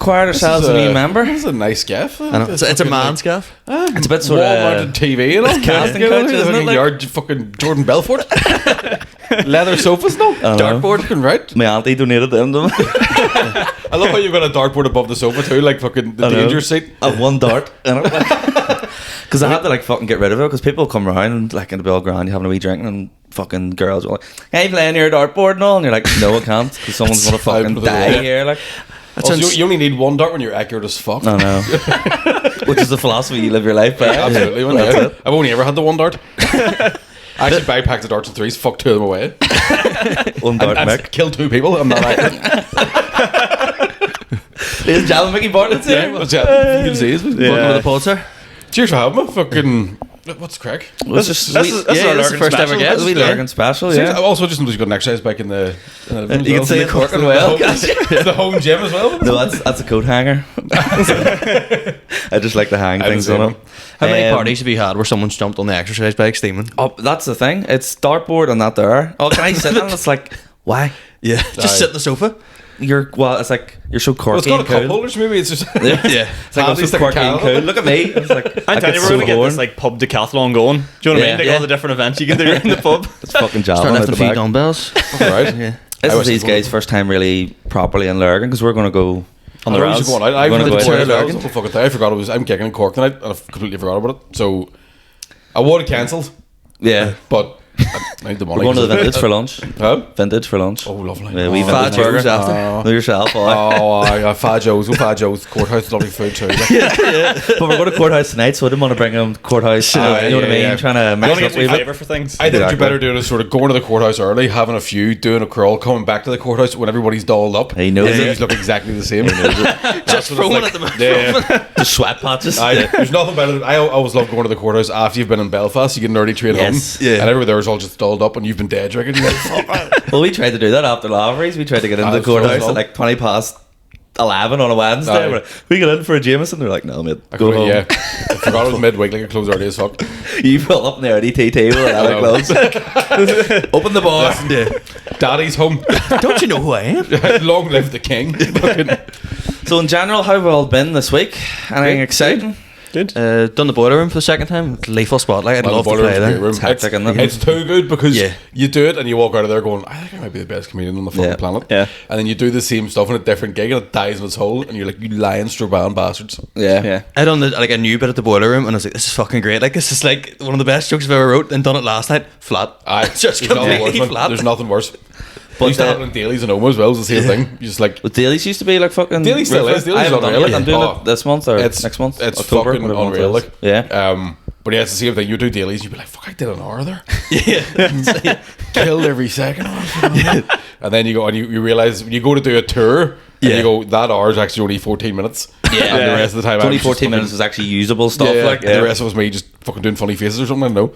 acquired ourselves a new member. This is a nice gaff. I know. It's a man's gaff. It's a bit sort wall-mounted TV and all. casting couch, isn't it? Like? Yard fucking Jordan Belfort. Leather sofas, no? Dartboard. Fucking right. My auntie donated them to me. I love how you've got a dartboard above the sofa too, like fucking the danger seat. I have one dart in it. Because I had to like fucking get rid of it because people come around and like in the Bill Grand, you're having a wee drink and fucking girls are like, hey, playing your dartboard and all, and you're like, no, I can't because someone's gonna fucking die here. Like, also, you only need one dart when you're accurate as fuck. I know. Which is the philosophy you live your life by. Absolutely. Yeah. I've only ever had the one dart. I actually buy-packed the darts in threes, fucked two of them away. One dart, Mick. Killed two people. I'm not accurate. Ladies and gentlemen, Micky Bartlett here. You can see it. Welcome to the Pulsar. Cheers for having me. Fucking... What's the crack? This is our Lurgan first special. ever guest. We Lurgan special, yeah. Also, just got an exercise bike in the You can see it working well. The home gym as well. No, that's a coat hanger. I just like to hang things on it. How many parties have you had where someone's jumped on the exercise bike steaming? Oh, that's the thing. It's dartboard and that there. Oh, can I sit on it? It's like, why? Yeah, just sit on the sofa. It's like you're so Well, it's quirky got a and cup cool. holders, maybe it's just Yeah. It's like I'm so quirky and cool. Look at me. It's like I'm telling you, we're going to get this like pub decathlon going. Do you know what I mean? Like all the different events you can do in the pub. It's fucking job. Start lifting a few dumbbells. Right. Yeah. This is these guys' first time really properly in Lurgan because we're going to go on the rounds. I I forgot I'm kicking in Cork tonight, and I completely forgot about it. So I would have cancelled. Yeah, but I need the money. we're going to the Vintage for lunch. Huh? Vintage for lunch. Oh, lovely. Yeah, we Fat Vintage burger. Joe's after. Know yourself. Fat Joe's. Courthouse, lovely food too. But we're going to Courthouse tonight, so I didn't want to bring them Courthouse. You know what I mean? Yeah. Trying to You mix want it to up a get wee flavour bit. for things. I think what you're better doing is sort of going to the courthouse early, having a few, doing a crawl, coming back to the courthouse when everybody's dolled up. He knows it. He's look exactly the same. Just throwing at the Yeah. The sweat patches. There's nothing better than I always love going to the courthouse after you've been in Belfast. You get an early train Yes. home, Yeah. and everywhere there's all just dolled up, and you've been dead drinking. You're like, fuck, man. Well, we tried to do that after Lavery's. We tried to get into the That's so courthouse fun. at like 20 past 11 on a Wednesday. Aye. We're like, we get in for a Jameson. They're like, no, mate, go home. Yeah, I forgot it was midweek. Like it closed early as fuck. You pull up in the early tea table and have it closed. Open the bar. Daddy's home. Don't you know who I am? Long live the king. So in general, how have we all been this week? Anything exciting? Good. Done the boiler room for the second time. Lethal Spotlight. I'd love to play there. It's hectic, isn't it? It's too good because Yeah. you do it and you walk out of there going, I think I might be the best comedian on the fucking Yeah. planet. Yeah. And then you do the same stuff in a different gig and it dies in its hole and you're like, you lying Strabane bastards. Yeah. Yeah. I done a new bit at the boiler room and I was like, this is fucking great. Like this is like one of the best jokes I've ever wrote and done it last night. Flat. Just Just completely flat. There's nothing worse. But But used to happen in dailies and Oma as well. It's the same thing. You just like But Dailies used to be like fucking. Dailies still is. I haven't done it yet. I'm doing Oh. it this month or It's- next month. it's October, fucking whatever month unreal, it is. like. Yeah. but yeah, it's the same thing. You do dailies, you'd be like, fuck, I did an hour there. Yeah. Killed every second of it. And then you go and you realise when you go to do a tour and you go, that hour is actually only 14 minutes. Yeah. And the rest of the time It's only I'm just 14 minutes is actually usable stuff. yeah, Like, and the rest of us me just fucking doing funny faces or something. I don't know.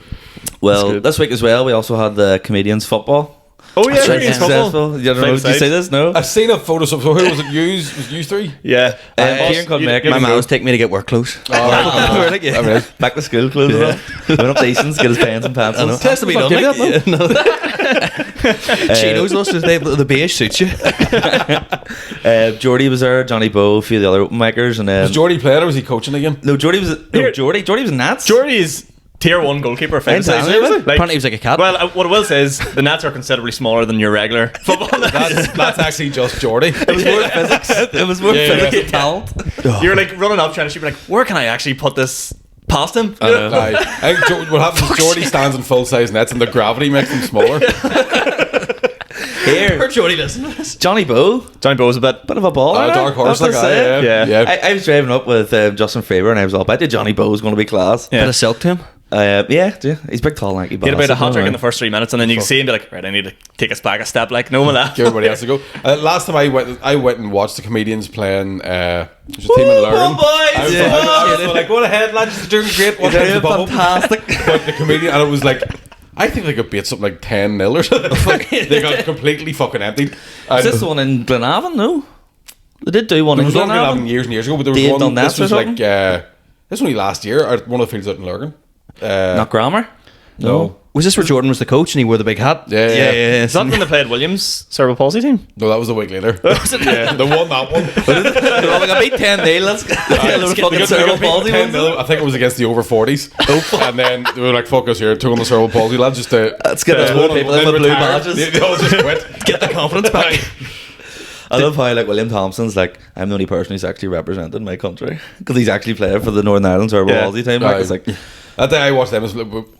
Well, this week as well, we also had the comedians football. Oh yeah, Very it's football. successful. You don't know, Same did you side. see this? No. I've seen a photo. So who was it? Was you three? Yeah. Kieran couldn't make it. My mum was taking me to get work clothes. We're like, yeah. Back to school clothes. Went up to Easton's, get his pens and pencils. Test to be done. Give Like, that, she knows us. The beige suits you. Geordie was there, Johnny Bow, a few of the other open makers, and Was Jordy playing or was he coaching again? no, Geordie was Geordie was Nats. Geordie is tier 1 goalkeeper. Seriously? Apparently he was like a cat. Well, what I will say is the nets are considerably smaller than your regular football nets. That's actually just Jordy. It was more physics. It was more Yeah, physical yeah. talent. You're like running up trying to shoot, like, where can I actually put this past him? I think what happens is Jordy stands in full size nets and the gravity makes them smaller. Here, Jody listen to this. Johnny Bow, Johnny Bow's a bit. bit of a ball. Dark horse, That's like what I that. say. Yeah. I was driving up with Justin Faber, and I was all, I bet you Johnny Bow was going to be class. Yeah. Bit of silk to him. Yeah, he's big, tall, lanky. He had about a hot drink in the bastard. first 3 minutes, and then you can see him be like, right, I need to take us back a step. Like, no one left. Give everybody else to go. Last time I went and watched the comedians playing. There's a team in Lurgan. I was like, go ahead, lads, you're doing great. What time's the bubble? Fantastic. But the comedian, and it was like, I think they could beat something like 10-0 or something. They got completely fucking emptied. Is this the one in Glenavon? No, they did do one There in was one Glenavon. years and years ago, but there was Dave one. done that This was or like something? this was only last year at one of the fields out in Lurgan. Not grammar. No. Was this where Jordan was the coach and he wore the big hat? Yeah. Is that when they played Williams' cerebral palsy team? No, that was a week later. Yeah, they won that one. They're all like, I beat 10-0, let's get a little fucking cerebral palsy. 10-0. I think it was against the over 40s. And then they were like, fuck us here, took on the cerebral palsy lads just to... Let's get those people in with blue badges. They all just quit. Get the confidence back. I love how like William Thompson's like, I'm the only person who's actually represented my country because he's actually played for the Northern Ireland cerebral palsy team. Like, it's like... That day I watched them,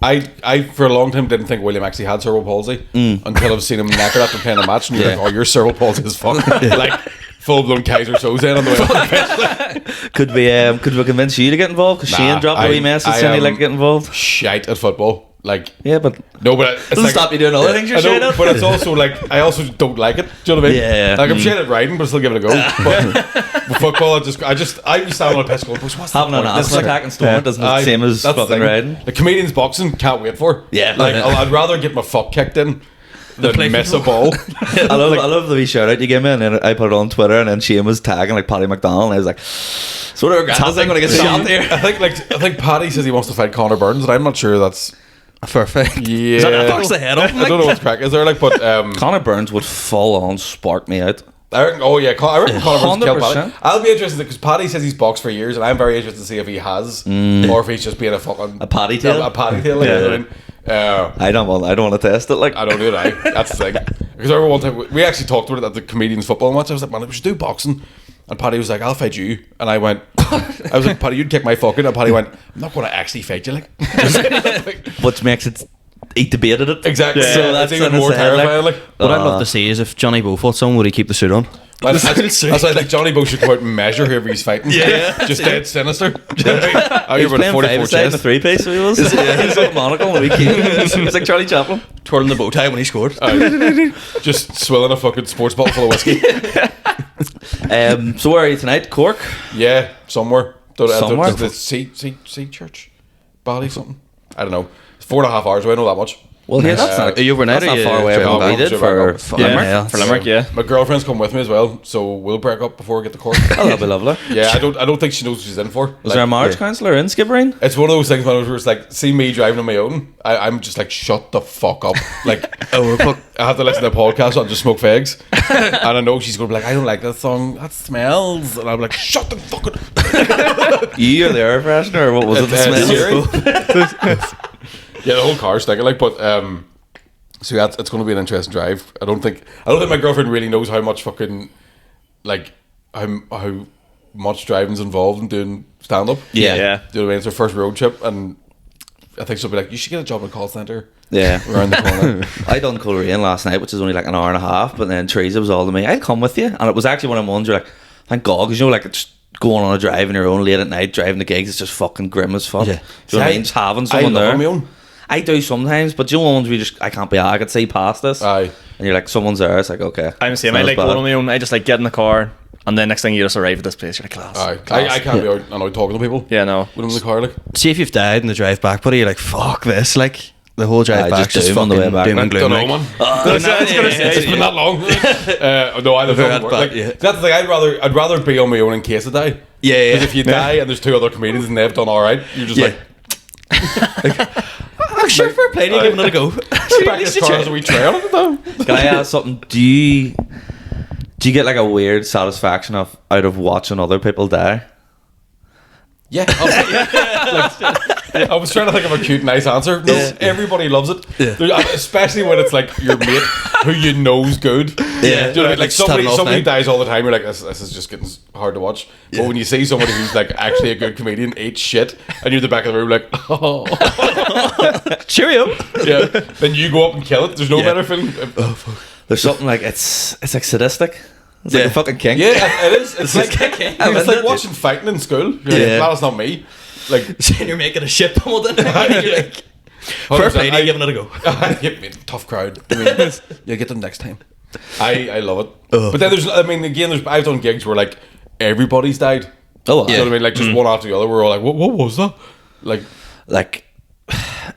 I for a long time didn't think William actually had cerebral palsy until I've seen him knackered after playing a match, and you're like, oh, your cerebral palsy is fucked. Like full blown Kaiser Soze on the way off the pitch. Could we convince you to get involved? Because Shane dropped a wee message saying he'd like to get involved. Shite at football. Like, yeah, but no, but it's doesn't like, stop you doing other things you're shit at. but it's also like I also don't like it. Do you know what I mean? Yeah. Like I'm shit at riding, but I still give it a go. But football, I be standing on a pitch going, what's having an asthma attack and storm doesn't the same as fucking riding. The comedians boxing can't wait for. Yeah, like I'd rather get my fuck kicked in than miss a ball. I love the wee shout out you gave me, and then I put it on Twitter, and then Shane was tagging like Paddy McDonald, and I was like, sort of regret this thing when I get shot here. I think Paddy says he wants to fight Conor Burns, and I'm not sure that's perfect. Yeah, is that box the head off? I don't know what's crack is there, like, but Conor Burns would full on spark me out. I reckon Conor Burns killed Paddy. 100%. I'll be interested because Paddy says he's boxed for years, and I'm very interested to see if he has, or if he's just being a fucking a paddy tail. A paddy tail. Like, Yeah. I mean, I don't want to test it. Like I don't do it. That's the thing. Because I remember one time we actually talked about it at the comedians football match. I was like, man, we should do boxing. And Paddy was like, I'll fight you. And I went, I was like, Paddy, you'd kick my fucking. And Paddy went, I'm not going to actually fight you. Like, which makes it. He debated it exactly. Yeah. So that's even more terrifying. Like, what I'd love to see is if Johnny Bo fought someone, would he keep the suit on? That's why I think Johnny Bo should go out and measure whoever he's fighting. Yeah. Just dead sinister. Oh, you're about 44 chest. The 3-piece he was. He's got a monocle and a wee key. It's like Charlie Chaplin. Twirling the bow tie when he scored. Just swilling a fucking sports bottle full of whiskey. So where are you tonight? Cork? Yeah, somewhere. Somewhere? The sea church? Bally something? I don't know. It's 4.5 hours away, I know that much. Well, here, that's not. Are you overnight? That's not far away from what we did for Limerick. For Limerick, yeah. My girlfriend's come with me as well, so we'll break up before we get to Cork. Oh, that'll be lovely. Yeah, I don't think she knows what she's in for. Is there a marriage counsellor in Skibbereen? It's one of those things, man, where it's like, see me driving on my own, I'm just like, shut the fuck up. Like, I have to listen to a podcast and just smoke fags. And I know she's going to be like, I don't like that song, that smells. And I'm like, shut the fuck up. You or the air freshener, or what was it? The smell? Yeah, the whole car stinking, like, but so yeah, it's going to be an interesting drive. I don't think my girlfriend really knows how much fucking like how much driving's involved in doing stand up. Yeah. Do you know what I mean? It's her first road trip, and I think she'll be like, you should get a job in a call centre. Yeah, around the corner. I done Coleraine last night, which is only like an hour and a half, but then Teresa was all to me, I'll come with you, and it was actually one of the ones you're like, thank God, because you know, like it's going on a drive on your own late at night, driving the gigs, it's just fucking grim as fuck. Yeah. Do you know what I mean? Just having someone there. On my own. I do sometimes, but you know ones we just I can't be. I could see past this. Aye. And you're like, someone's there. It's like, okay. I'm the same. I like going on my own. I just like get in the car, and then next thing you just arrive at this place. You're like, class. Aye. I can't be out and out talking to people. Yeah, no. When I'm in the car, like. See if you've died in the drive back, buddy. You're like, fuck this. Like the whole drive back, just just on the way back. doom and gloom. Don't know, man. It's been that long. No, I live on work. Like, that's the thing. I'd rather be on my own in case I die. Yeah. Because if you die and there's two other comedians and they've done all right, you're just like. I'm sure for a plane, you're giving it a go. Back as far as we trail it though. Can I ask something? Do you get like a weird satisfaction out of watching other people die? Yeah. I was trying to think of a cute, nice answer. No, everybody loves it. Yeah. Especially when it's like your mate who you know's good. Yeah. Do you know what I mean? Like somebody dies all the time, you're like, this is just getting hard to watch. Yeah. But when you see somebody who's like actually a good comedian eat shit and you're at the back of the room like, oh. Cheerio. Yeah. Then you go up and kill it. There's no better feeling. Oh, fuck. There's something like it's like sadistic. It's like a fucking kink. Yeah, it is. It's like it's like watching fighting in school. You're like, glad it's not me. Like saying you're making a shit pummeled in. You're like, fair play, you're giving it a go. Tough crowd. I mean, you'll get them next time. I love it. But then I've done gigs where like everybody's died. Oh, you know what I mean? Like just one after the other. We're all like, what was that? Like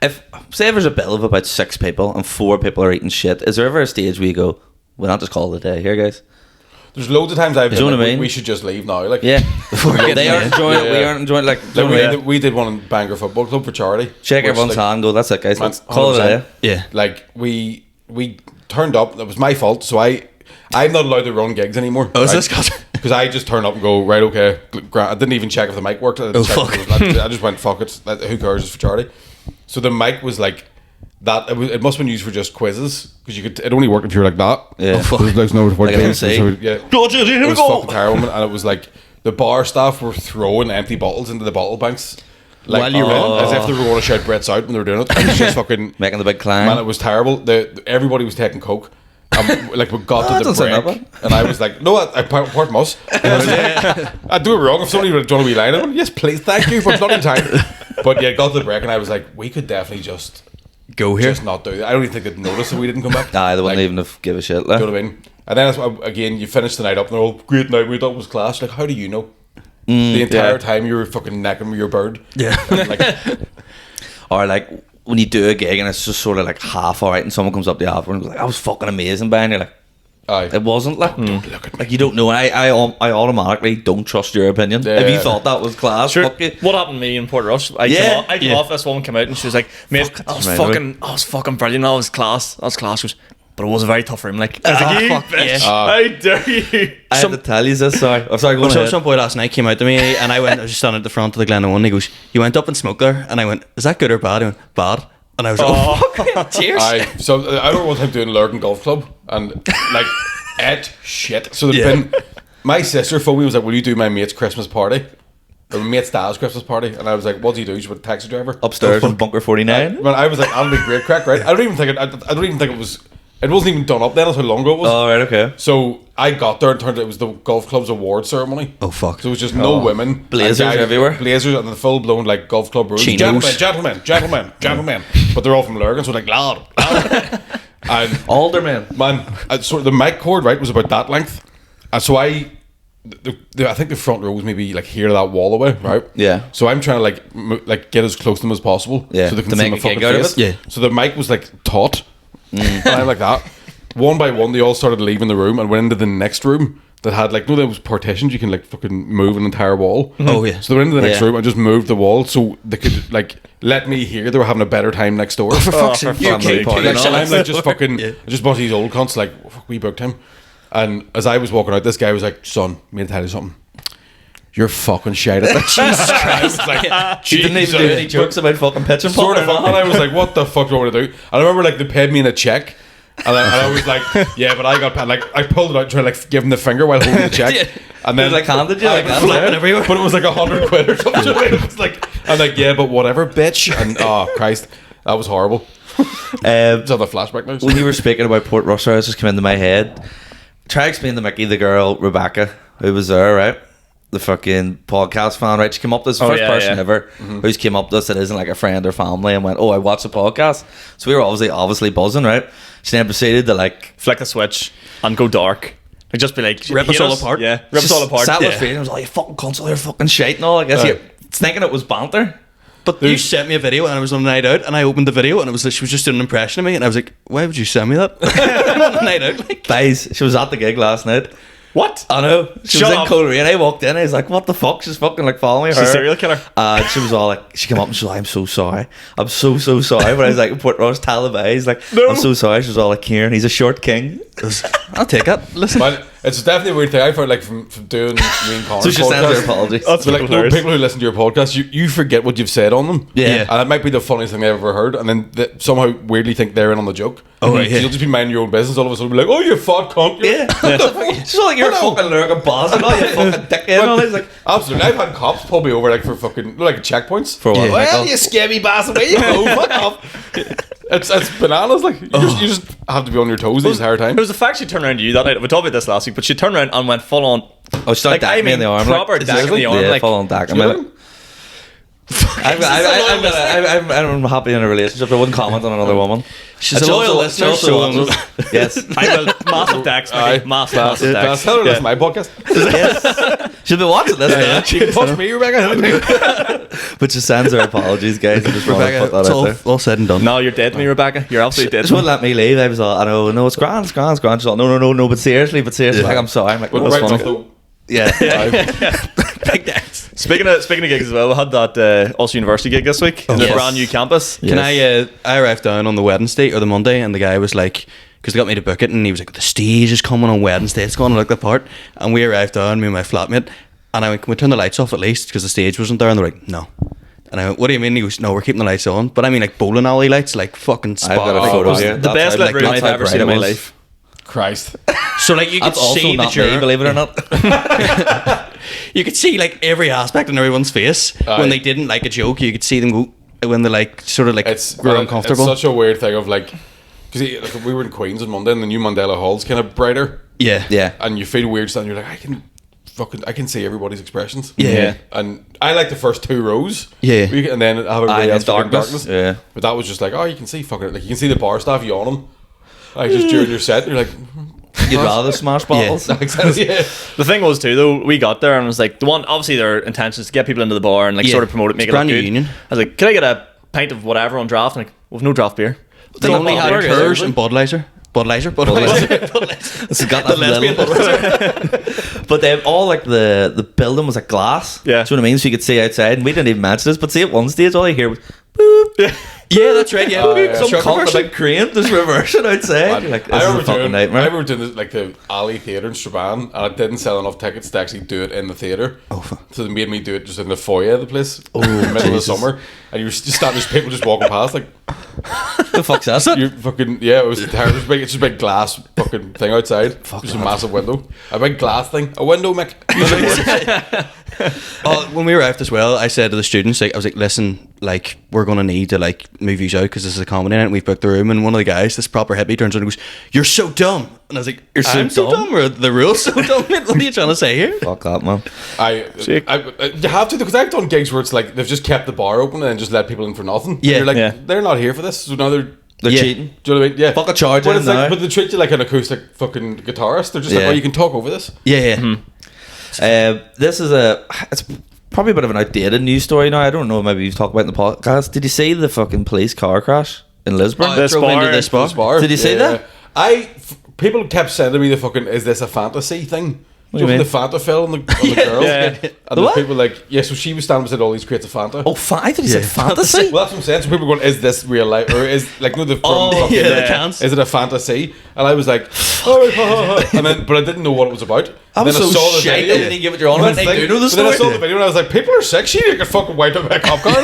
if say there's a bill of about 6 people and 4 people are eating shit, is there ever a stage where you go, we'll not just call it a day here, guys? There's loads of times I've You know been what I like, mean? we should just leave now. Like, Yeah, they aren't enjoying it. Yeah, We yeah. aren't enjoying it. Like, we did one in Bangor Football Club for charity. shake which, everyone's like, hand. Go. That's it, guys. man, Let's call it a 100%. day. Yeah. Like we turned up. That was my fault. So I'm not allowed to run gigs anymore. Oh, is right? this because? Because I just turned up and go, right, okay. I didn't even check if the mic worked. I didn't check fuck. if it was- I just went, fuck it. Who cares? It's for charity. So the mic was like that. It must have been used for just quizzes because it only worked if you were like that. Yeah. There's no Like an MC. Yeah. Gotcha, here It we was go. fucking terrible, and it was like the bar staff were throwing empty bottles into the bottle banks. Like, While you were as if they were going to shout Brett's out when they were doing it. It was just fucking Making the big climb. man, it was terrible. Everybody was taking coke. Like we got to the doesn't sound break, that and I was like, "No, I part must." I do it wrong. If somebody would have done a wee line, I went, "Yes, please, thank you," but it's not in time. But yeah, got to the break, and I was like, "We could definitely just Go here. not do that." I don't even think they'd notice if we didn't come back. Nah, they wouldn't Like, even have give a shit. do you know what I mean? And then again, you finish the night up, and they're all great night. We thought it was class. Like, how do you know? The entire time you were fucking necking with your bird. Yeah. Like, Or like when you do a gig and it's just sort of like half alright, and someone comes up to you after and goes like, "I was fucking amazing, band." You're like, aye. it wasn't like. Don't look at me. Like you don't know. I automatically don't trust your opinion. Yeah. If you thought that was class, Sure. fuck you. What happened to me in Portrush? I Yeah. came off. This woman came out and she was like, "Mate, I was right, fucking brilliant. I was class. She goes, but it was a very tough room. Like, I was like, you fuck, bitch. yeah. How dare you?" I had to tell you this. Sorry, I'm sorry. Go on ahead. Some boy last night came out to me and I was just standing at the front of the Glen Owen. He goes, "You went up and smoked there," and I went, "Is that good or bad?" He went, "Bad." And I was like, "Oh, fuck, cheers." Aye. So I remember one time doing Lurgan Golf Club and like ate shit. So there'd Yeah. been my sister phoned me, was like, "Will you do my mate's Christmas party?" Or my mate's dad's Christmas party, and I was like, "What do you do?" She was a taxi driver Upstairs in Bunker 49. When I was like, "That'll be great crack, right?" I don't even think it was. It wasn't even done up then. That's how long ago it was. Oh, right, okay. So I got there and turned out it was the golf club's award ceremony. Oh, fuck. So it was just no women, Blazers and guys- everywhere. blazers and the full blown like golf club rules. Chinos. Gentlemen. But they're all from Lurgan, so like loud. And Alderman. man, so the mic cord right was about that length, and so I think the front row was maybe like here to that wall away, right? Yeah. So I'm trying to like get as close to them as possible, Yeah, so they can to see make my a fucking gig out of face. it. Yeah. So the mic was like taut, and I'm like that. One by one, they all started leaving the room and went into the next room that had like there was partitions. You can like fucking move an entire wall. Oh, yeah. So they went into the next Yeah. room and just moved the wall so they could like let me hear they were having a better time next door. For fuck's sake, you family keep party. Like, and so all I'm that. like just fucking, just bunch of these old cunts like, "Fuck, we booked him." And as I was walking out, this guy was like, "Son, me to tell you something. You're fucking shite at that." Jesus Christ! Like, He didn't even do any jokes about fucking pitching Sort of, and I was like, "What the fuck do you want me to do?" And I remember like they paid me in a check. And I was like, "Yeah, but I got paid." Like I pulled it out trying to like give him the finger while holding the check, Yeah. and He then was like handed you like that. flipping everywhere. but it was like 100 quid or something. It was like, I'm like, "Yeah, but whatever, bitch." And oh Christ, that was horrible. It's on the flashback now. When you were speaking about Port Rush, I just came into my head. Try to explain to Mickey, the girl Rebecca, who was there, right? The fucking podcast fan, right? She came up to us, the Oh, first yeah, person yeah. ever who's came up to us that isn't like a friend or family, and went, "Oh, I watched the podcast." So we were obviously buzzing, right? She then proceeded to like Flick the switch and go dark. Like, just be like, Rip us hate all apart. Yeah, rip us all apart. sat with Yeah. feet and was like, "You fucking console, you're fucking shite," and all. I guess Right. thinking it was banter. But you sent me a video and I was on a night out and I opened the video and it was like, she was just doing an impression of me and I was like, "Why would you send me that?" I'm on a night out. Like, Guys, she was at the gig last night. What? I know. She Shut was in up. Coleraine. I walked in. I was like, "What the fuck?" She's fucking like following me. She's a her. serial killer. She was all like, she came up and she was like, "I'm so sorry. I'm so sorry." But I was like, Port Ross Taliban. He's like, No. "I'm so sorry." She was all like, "Kieran, he's a short king." I'll take it. Listen. Man, it's definitely a weird thing I found like from doing me and Connor's So she sends her podcast. apologies. That's So like fucking hilarious. people who listen to your podcast, you forget what you've said on them. Yeah. And it might be the funniest thing I've ever heard, and then somehow weirdly think they're in on the joke. Oh, right, So yeah. you'll just be minding your own business, all of a sudden be like, "Oh, you fat cunt." You're like, Yeah. She's all like, "You're a Hello. fucking lurking boss and all, you fucking dickhead." And all. He's like, absolutely. I've had cops pull me over like for fucking like checkpoints. "For what?" Yeah. Well, you scabby bastard, where you go? Fuck off. It's bananas. Like you just have to be on your toes the entire time. It was the fact she turned around to you that night. We talked about this last week, but she turned around and went full on. Oh, she started Like, I dacking me in mean, the arm. proper like, dack in the arm, Yeah, like- full on dack. You know? I'm happy in a relationship. I wouldn't comment on another woman. She's a loyal listener, so Yes. I will. Massive text. Massive text. Tell her that's my podcast. Yes. She'll be watching this now. She can touch me, Rebecca. But she sends her apologies, guys. I just want to Rebecca, put it's that out there. all said and done. No, you're dead to me, Rebecca. You're absolutely dead She to me. wouldn't let me leave. I was all, I know, no, it's grand. She's all, no, but seriously. Like, I'm sorry. I'm like, But that's right funny. enough, though. Yeah. Big thanks. Speaking of gigs as well, we had that Ulster University gig this week in the yes. brand new campus. Can I arrived down on the Wednesday or the Monday, and the guy was like, because they got me to book it, and he was like, the stage is coming on Wednesday, it's going to look the part. And we arrived down, me and my flatmate, and I went, can we turn the lights off at least, because the stage wasn't there? And they're like, no. And I went, what do you mean? He goes, no, we're keeping the lights on. But I mean, like bowling alley lights, like fucking I've got a spot. photo was here. the best lit room that's I've how ever bright seen in it my was. life. Christ. So like you could That's also see not that me, believe it or not. you could see like every aspect in everyone's face when they didn't like a joke. You could see them go when they like sort of like grew uncomfortable. It's such a weird thing of like, because we were in Queens on Monday, and the new Mandela Hall's kind of brighter. Yeah. Yeah. And you feel weird standing. You're like, I can see everybody's expressions. Yeah. And I like the first 2 rows. Yeah. And then have everybody else fucking darkness. Yeah. But that was just like, oh, you can see fucking, like you can see the bar staff yawning. Like just during your set, you're like, You'd rather smash bottles. exactly. Yeah. The thing was too though, we got there and it was like the one. Obviously, their intention is to get people into the bar and like Yeah. sort of promote it, make It's it look brand new good. union. I was like, can I get a pint of whatever on draft? And like, we've no draft beer. They only had Burger, Coors yeah. and Budweiser. It's got that little. But they all like the building was like glass. Yeah. Do you know what I mean? So you could see outside, and we didn't even mention this. But see at one stage, all you hear was boop. Yeah, that's right. Yeah, yeah. Some Truck cunt with a reversing. big crane just reversing outside. You're like, this is a fucking nightmare. I remember doing like the alley theatre in Strabane, and I didn't sell enough tickets to actually do it in the theatre. So they made me do it just in the foyer of the place in the middle of the summer. And you were just standing, there's people just walking past, like, the fuck's that? you fucking, yeah, it was terrible. It's just a big glass fucking thing outside. Just a massive window. A big glass thing. A window, Mick. When we arrived as well, I said to the students, like, I was like, listen, like, we're going to need to, like, move you out because this is a comedy night and we've booked the room. And one of the guys, this proper hippie, turns around and goes, you're so dumb. And I was like, I'm so dumb? Or the rules so dumb? What are you trying to say here? Fuck that, man. You have to, because I've done gigs where it's like they've just kept the bar open and then just let people in for nothing. Yeah. You're like, Yeah. they're not here for this, so now they're cheating. Do you know what I mean? Yeah. Fuck a charge But in it's like, now. but they treat you like an acoustic fucking guitarist. They're just like, Yeah. oh, you can talk over this. Yeah. This is it's probably a bit of an outdated news story now. I don't know, maybe you've talked about it in the podcast. Did you see the fucking police car crash in Lisbon? I drove into this bar. This bar. Did you see that? People kept sending me the fucking, is this a fantasy thing? What do you The mean? Fanta fill on the girl. Yeah. And The the what? people like, yeah, so she was standing beside all these crates of Fanta. Oh, I thought he said fantasy. Well, that's what I'm saying. So people were going, is this real life? Or is, like, no, the Oh, Yeah, yeah. the cans. is it a fantasy? And I was like, oh, ha, ha, ha. And then, but I didn't know what it was about. I was Then so saw the shite video. that you didn't give it your honor. And They then do know the but then I saw story. the video and I was like, people are sick. She could fucking wipe up a cop car.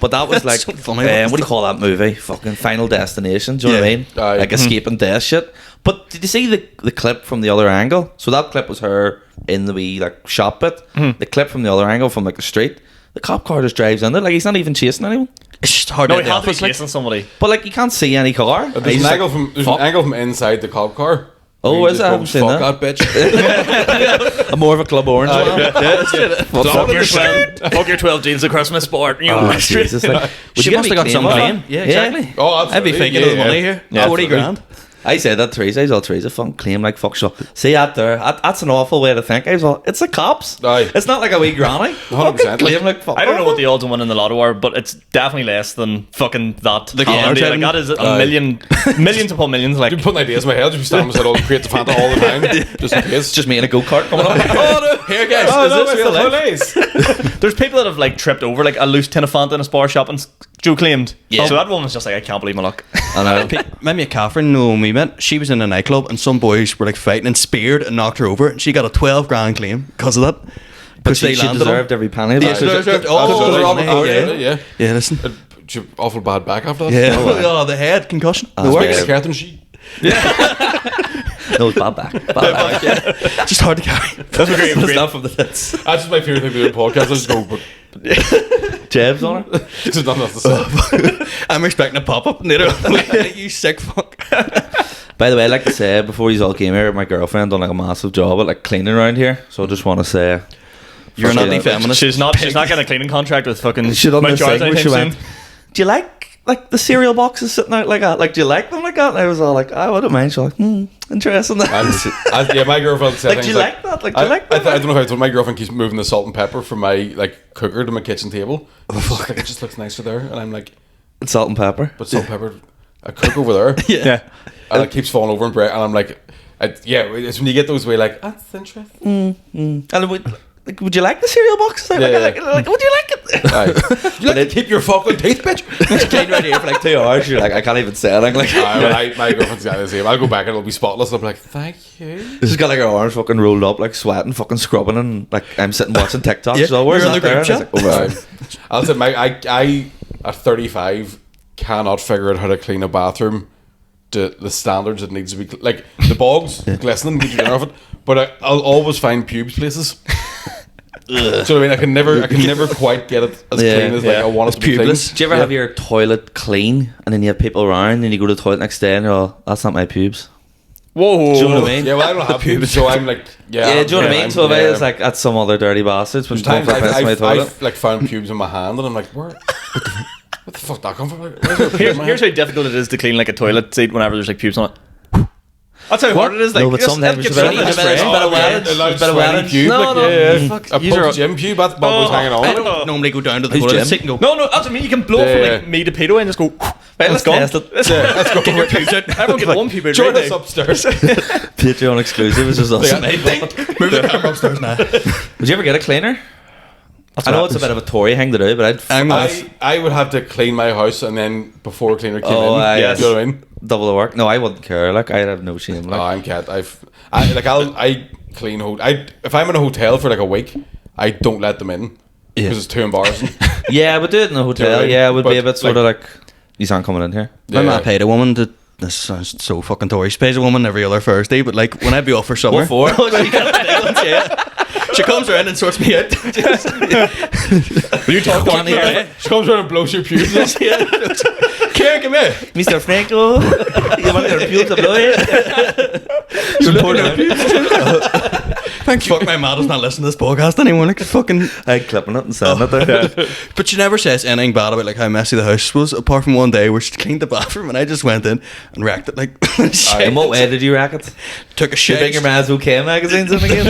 But that was like, so funny. what do you call that movie? Fucking Final Destination. Do you know what I mean? Aye. Like escaping death shit. But did you see the clip from the other angle? So that clip was her in the wee like shop bit. The clip from the other angle from like the street. The cop car just drives in there. Like he's not even chasing anyone. It's just hard No, to he get the had to be office. Like, chasing somebody. But like you can't see any car. There's He's an just angle like, from fuck. inside the cop car. Oh, Where is he that? I just haven't goes, seen fuck that bitch. I'm more of a Club Orange. Fuck your 12 jeans of Christmas sport. You Oh, know, Jesus. Like, would she you must get have got me some clean? claim. Yeah, exactly. Oh, I'd be absolutely. thinking of the money here. Yeah, 40 absolutely. grand. I said that Teresa. I was all Teresa fucking claim like fuck shit. See that there? That's an awful way to think. I was all, it's the cops. Aye. It's not like a wee granny. 100%. Fucking claim like fuck. I don't know what the odds on winning the lotto are, but it's definitely less than fucking that. The car Like, driving. that is a Aye. millions upon millions. Like, You're putting ideas in my head. You'd be standing beside all the crates of Fanta all the time. Just in case. It's just me in a go-kart coming up. Oh, no. Here, guys. oh, is no, this it's real the life? police. there's people that have like tripped over like a loose tin of Fanta in a spar shop and Joe claimed. Yeah. So that woman's just like, I can't believe my luck. I know. My mate Catherine, when we met, she was in a nightclub and some boys were like fighting and speared and knocked her over and she got a 12 grand claim because of that. But Because she deserved every penny of Yeah, it. she deserved all Absolutely. the wrong Absolutely, yeah. yeah. Yeah, listen. She awful bad back after that. Yeah. Oh, the head concussion. The Speaking works. Speaking of Catherine, she. No, it's bad back. Bad back. Just hard to carry. That's a great. It's not from the tits. That's just my favourite thing to do in podcasts. I just go, but Jabs on her. there's nothing else to say. I'm expecting a pop up later. You sick fuck. By the way, I'd like to say before you all came here, my girlfriend done like a massive job at like cleaning around here. So I just want to say, You're an Fucking- anti-feminist. She's not getting a cleaning contract with fucking She done Mount this Jarlath thing where she anytime went, soon. do you like the cereal boxes sitting out like that? Like, do you like them like that? And I was all like, oh, I don't mind. She's like, interesting. Yeah, my girlfriend said Like, do things you like that? Like, do you like that? I don't know how I told my girlfriend keeps moving the salt and pepper from my like cooker to my kitchen table. She's like, it just looks nicer there, and I'm like, It's salt and pepper. but salt and pepper, I cook over there, Yeah. and it keeps falling over and break, and I'm like, yeah, it's when you get those way like that's interesting. And would you like the cereal boxes? Like, Yeah, like, would you like it? Aye. You like to keep your fucking teeth, bitch. She's clean right here for like 2 hours. You're like, I can't even say anything. Like, My girlfriend's got the same. I'll go back and it'll be spotless. And I'm like, thank you. she's got like her arms fucking rolled up, like sweating, fucking scrubbing, and like I'm sitting watching TikTok. Yeah, So where's you're on that the there? group And I was chat. like, oh, I'll say I at 35 cannot figure out how to clean a bathroom to the standards it needs to be. Like the bogs glistening, get your dinner off it. But I'll always find pubes places. So I mean, I can never quite get it as Yeah. clean as like I want it to be clean. pubeless. do you ever have your toilet clean, and then you have people around, and you go to the toilet next day, and you're all, that's not my pubes. Whoa. Do you know what I mean? Yeah, well, I don't have pubes, so I'm like, Yeah, do you know what I mean? So if I yeah. was like, that's some other dirty bastards when There's going times for a piss in my toilet. I've like found pubes in my hand, and I'm like, where? What the fuck that come from? Like, where's there a pube in my Here's hand? how difficult it is to clean like a toilet seat whenever there's like pubes on it. That's how hard it is. Like, No, but just- sometimes that it's gets a bit rid of of the spray. spray. Bit of Oh, yeah, wetted. a large Bit of sweaty wetted. pube, No, like, no. yeah. Fuck, A these are- post-gym pube, that was hanging on. I don't normally go down to the Who's toilet Jim? sit and go. No, that's what I mean. You can blow from Yeah. like me to pedo and just go. Right, It's let's gone. test it. Let's go. Get your pubes out. Everyone get one pube out Join right us now. upstairs. Patreon exclusive is just us. Move the camera upstairs now. Would you ever get a cleaner? I know it's a bit of a Tory thing to do, but I would have to clean my house and then before a cleaner came Oh, in. aye, You yes. know what I mean? double the work. No, I wouldn't care. Like, I'd have no shame. Oh, Like, I'm cat. I clean if I'm in a hotel for like a week, I don't let them in because it's too embarrassing. yeah, but do it in a hotel. Do it. Yeah, it would be a But, bit sort of like, you aren't coming in here. My Yeah. man paid a woman to. This sounds so fucking Tory. She pays a woman every other Thursday, but like when I'd be off for summer, What for? she comes around and sorts me out. Will you talk Can't to hear. She comes around and blows your pubes. Karen, come here. Mr. Franco, you want your pubes to blow you? Thank you. Fuck, my mother's not listening to this podcast anymore. Like fucking. I'm clipping it and sending it there. But she never says anything bad about like how messy the house was, apart from one day where she cleaned the bathroom and I just went in and wrecked it. Like shit. In what way did you rack it? Took a Did shit. you bring your man's OK magazines in again?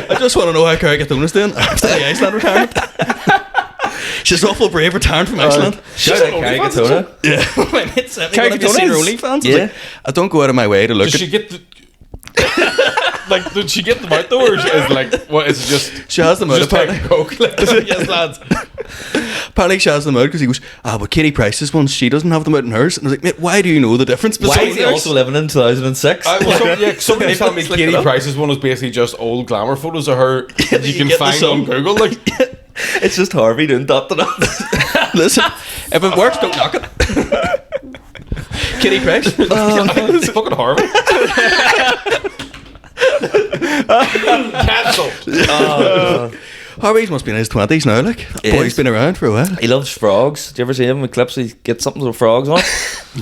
I just want to know how Carrie Gatona's doing after the Iceland retirement. She's awful brave retiring from Iceland. Shout out Carrie Gatona. Yeah, my mate sent me Carrie one of your Gatona's? OnlyFans. I was Yeah. like, I don't go out of my way to look Does at. she get the? Like, did she get them out though, or is like, what is it just? She has them out. Just Apparently, take coke, like, yes, lads. apparently she has them out because he goes, but Katie Price's ones, she doesn't have them out in hers. And I was like, mate, why do you know the difference Why between is he theirs? also living in 2006? Somebody told me Let's look it Katie up. Price's one was basically just old glamour photos of her that you you can get the find sum. on Google. Like, It's just Harvey doing dot to dot. Listen, if it works, don't knock it. Katie Price. it's fucking Harvey. Cancelled. Harvey's must be in his 20s now, like. That He boy's is. been around for a while. He loves frogs. Do you ever see him in clips? He gets something with frogs on.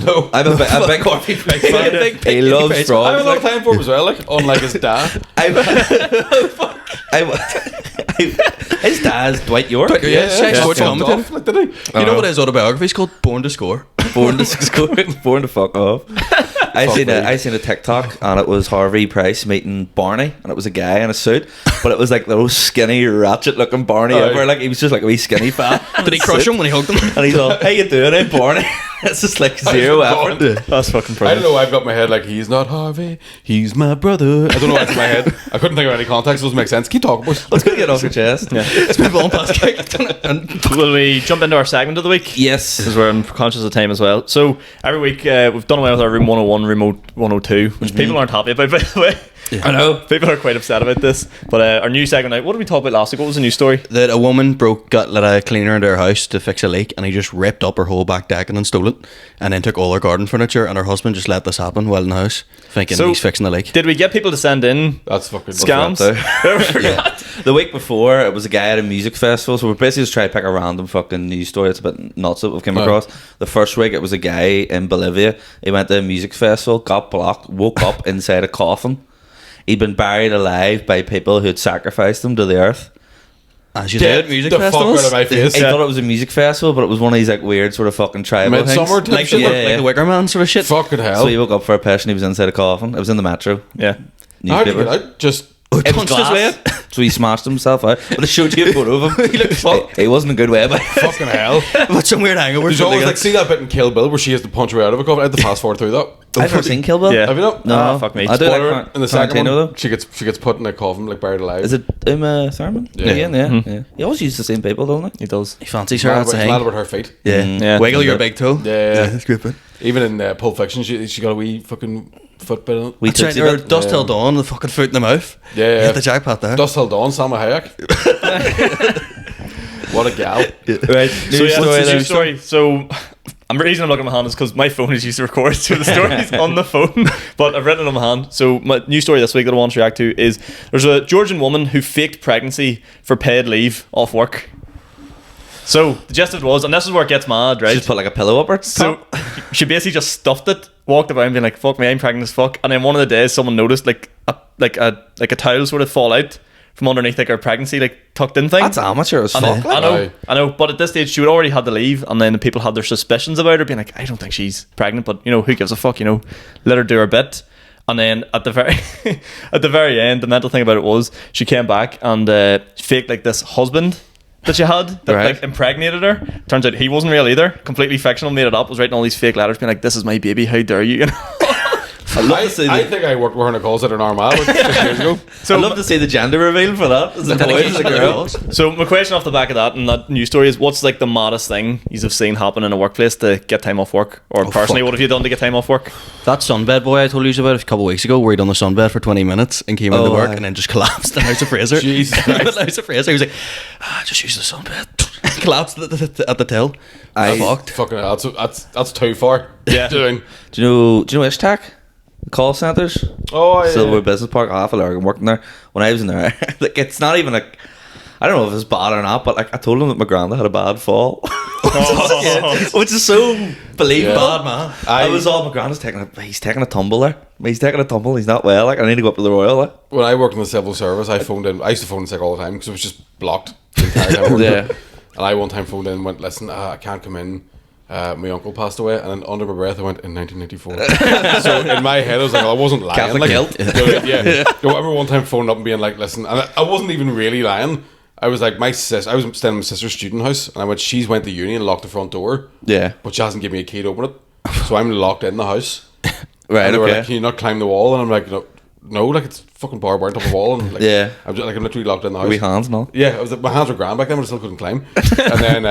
No, I'm a big Harvey Price fan. Big He Katie loves Price. I have frogs. a lot of Like, time for him as well. Like, unlike his dad. his dad's Dwight York. Yeah, sports fucked commentator. off, like, did he? You know what his autobiography is called? Born to Score. Born to score, born to fuck off. I seen a TikTok and it was Harvey Price meeting Barney and it was a guy in a suit, but it was like the most skinny, ratchet looking Barney Oh, ever. yeah. Like he was just like a wee skinny fat. Did he crush him when he hugged him? And he's all, "How you doing, Barney?" It's just like zero effort. That's fucking I don't brilliant. know why I've got in my head like, he's not Harvey, he's my brother. I don't know why it's in my head. I couldn't think of any context. It doesn't make sense. Keep talking, boys. Let's go get off your chest. It's been blown past kick. Will we jump into our segment of the week? Yes. Because we're conscious of time as well. So every week we've done away with our room 101, room 102, which people aren't happy about, by the way. I know. People are quite upset about this. But our new segment now, what did we talk about last week? What was the news story? That a woman got let a cleaner into her house to fix a leak, and he just ripped up her whole back decking and stole it, and then took all her garden furniture. And her husband just let this happen while in the house, thinking So- he's fixing the leak. Did we get people to send in That's fucking scams? The week before, it was a guy at a music festival. So we're basically just trying to pick a random fucking news story. It's a bit nuts that we've come across. The first week, it was a guy in Bolivia. He went to a music festival, got blocked, woke up inside a coffin. He'd been buried alive by people who had sacrificed him to the earth. As you Get did, music the fuck festivals. out of my face. I thought it was a music festival, but it was one of these like weird sort of fucking tribal Midsummer things. type Like, shit. like the Wicker Man sort of shit. Fucking hell. So he woke up for a piss and he was inside a coffin. It was in the metro. Yeah. How did he Newspaper. get out? Just It was Punched his way glass. So he smashed himself out. But I showed you a photo of him. He looked fucked. He wasn't a good way, but fucking hell. But some weird hangover. There's always like, see that bit in Kill Bill where she has to punch her way out of a coffin? I had to fast forward through that. I've never seen Kill Bill. Yeah. Have you not? No, Ah, fuck me. I do Spoiler, like in the second Tarantino one, though. she gets put in a coffin, like buried alive. Is it Uma Thurman? Yeah. Again, yeah. Yeah. He always uses the same people, don't he? He does. He fancies Mad her. about, That's a it's mad thing. about her feet. Yeah. Yeah. Wiggle your big toe. Yeah. That's good. Bit. Even in Pulp Fiction, she got a wee fucking foot bit in it. We That's right. tootsie Or bit. Dust Yeah. Till Dawn, the fucking foot in the mouth. Yeah, yeah. Hit the jackpot there. Dust Till Dawn, Salma Hayek. What a gal. Right. So yeah, story that's the there. news story. So the reason I'm looking at my hand is because my phone is used to record so the stories on the phone, but I've written it on my hand. So my news story this week that I want to react to is there's a Georgian woman who faked pregnancy for paid leave off work. So the gist of it was, and this is where it gets mad, right? Just put like a pillow up her. So she basically just stuffed it, walked about and being like, "Fuck me, I'm pregnant as fuck." And then one of the days, someone noticed like a towel sort of fall out from underneath like her pregnancy like tucked in thing. That's amateur as I fuck. know, I know, Aye. I know. But at this stage, she would already had to leave, and then the people had their suspicions about her, being like, "I don't think she's pregnant, but you know, who gives a fuck? You know, let her do her bit." And then at the very end, the mental thing about it was she came back and faked like this husband that she had that Right. like impregnated her. Turns out he wasn't real either. Completely fictional, made it up. Was writing all these fake letters, being like, "This is my baby. How dare you?" You know? I think I worked with her in a call center in Armagh 6 years ago. I'd love to see the gender reveal for that. Is it boy? Is it girl? So my question off the back of that and that news story is, what's like the maddest thing you've seen happen in a workplace to get time off work? Or personally, what have you done to get time off work? That sunbed boy I told you about a couple of weeks ago, where he done the sunbed for 20 minutes and came into Oh, work aye. and then just collapsed in the House of Fraser. Jesus In the Christ. House of Fraser. He was like, just use the sunbed. Collapsed at the till. I Fucked. Fucking hell, that's too far. Yeah. Doing. Do you know Ishtac? The call centres? Oh, yeah. Silver Business Park, half an hour. I'm working there. When I was in there, like it's not even like, I don't know if it's bad or not, but like I told him that my granda had a bad fall. Which is so believable. Yeah. Bad man. I was all, my granda's he's taking a tumble there. He's taking a tumble, he's not well. Like I need to go up to the Royal. Like. When I worked in the civil service, I used to phone in sick all the time because it was just blocked the entire time. I worked Yeah. there. And I one time phoned in and went, "Listen, I can't come in. My uncle passed away." And then under my breath I went, "In 1994." So in my head I was like, I wasn't lying. Catholic Like, guilt. yeah. I remember one time phoning up and being like, "Listen," and I wasn't even really lying. I was like, I was staying in my sister's student house, and I went, "She's went to uni and locked the front door, Yeah. but she hasn't given me a key to open it, so I'm locked in the house." Right, And they were okay. like, "Can you not climb the wall?" And I'm like, no, like it's fucking barbed wire on top of the wall, and like, Yeah. I'm literally locked in the house. Wee hands and all. Yeah, I was like, my hands were grand back then, but I still couldn't climb. And then,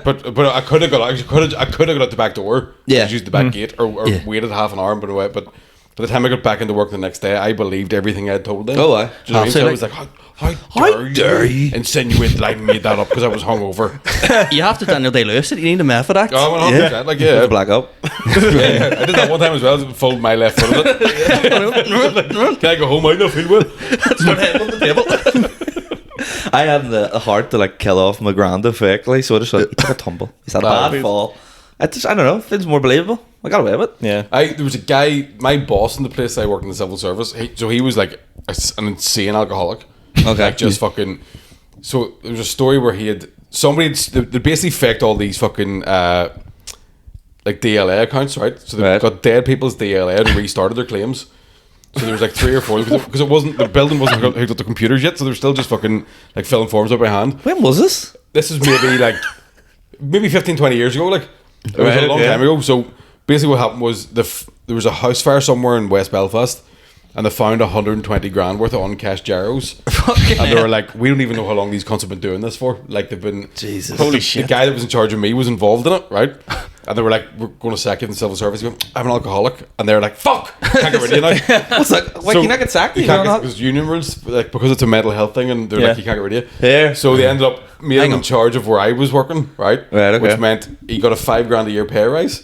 but I could have got out the back door. Yeah. Just used the back gate or Yeah. waited half an hour and been away. But by the time I got back into work the next day, I believed everything I had told them. Oh, aye. Do you know what I mean? So I Absolutely. was like, how dare you insinuate that I made that up because I was hungover? You have to Daniel Day-Lewis it. You need a method act. Oh, 100%. Like, yeah. Black up. Yeah, I did that one time as well. I folded my left foot in it. Can I go home? I don't feel well. I had the heart to like kill off my granda fakely, so I just went, he took a tumble. He's had a bad fall. I don't know, it feels more believable. I got away with it. Yeah. There was a guy, my boss in the place I worked in the civil service. He was like an insane alcoholic. Okay. Like just fucking. So there was a story where they basically faked all these fucking like DLA accounts, right? So they Right. got dead people's DLA and restarted their claims. So there was like 3 or 4 because it wasn't, the building wasn't hooked up to computers yet, so they were still just fucking like filling forms up by hand. When was this? This is maybe 15, 20 years ago. Like it was Right, a long okay. time ago. So basically, what happened was there was a house fire somewhere in West Belfast, and they found 120 grand worth of uncashed gyros. And they were like, "We don't even know how long these cunts have been doing this for. Like they've been Jesus. Holy the shit. guy that was in charge of me was involved in it, right?" And they were like, "We're going to sack you in the civil service." He went, "I'm an alcoholic," and they're like, "Fuck, can't get rid of you now." What's that? Why can you not get sacked? You You can't know get that? because union rules, like because it's a mental health thing, and they're Yeah. like, "You can't get rid of you." Here. So they ended up making Hang him on. in charge of where I was working, right? Right, okay. Which meant he got a $5,000 a year pay rise.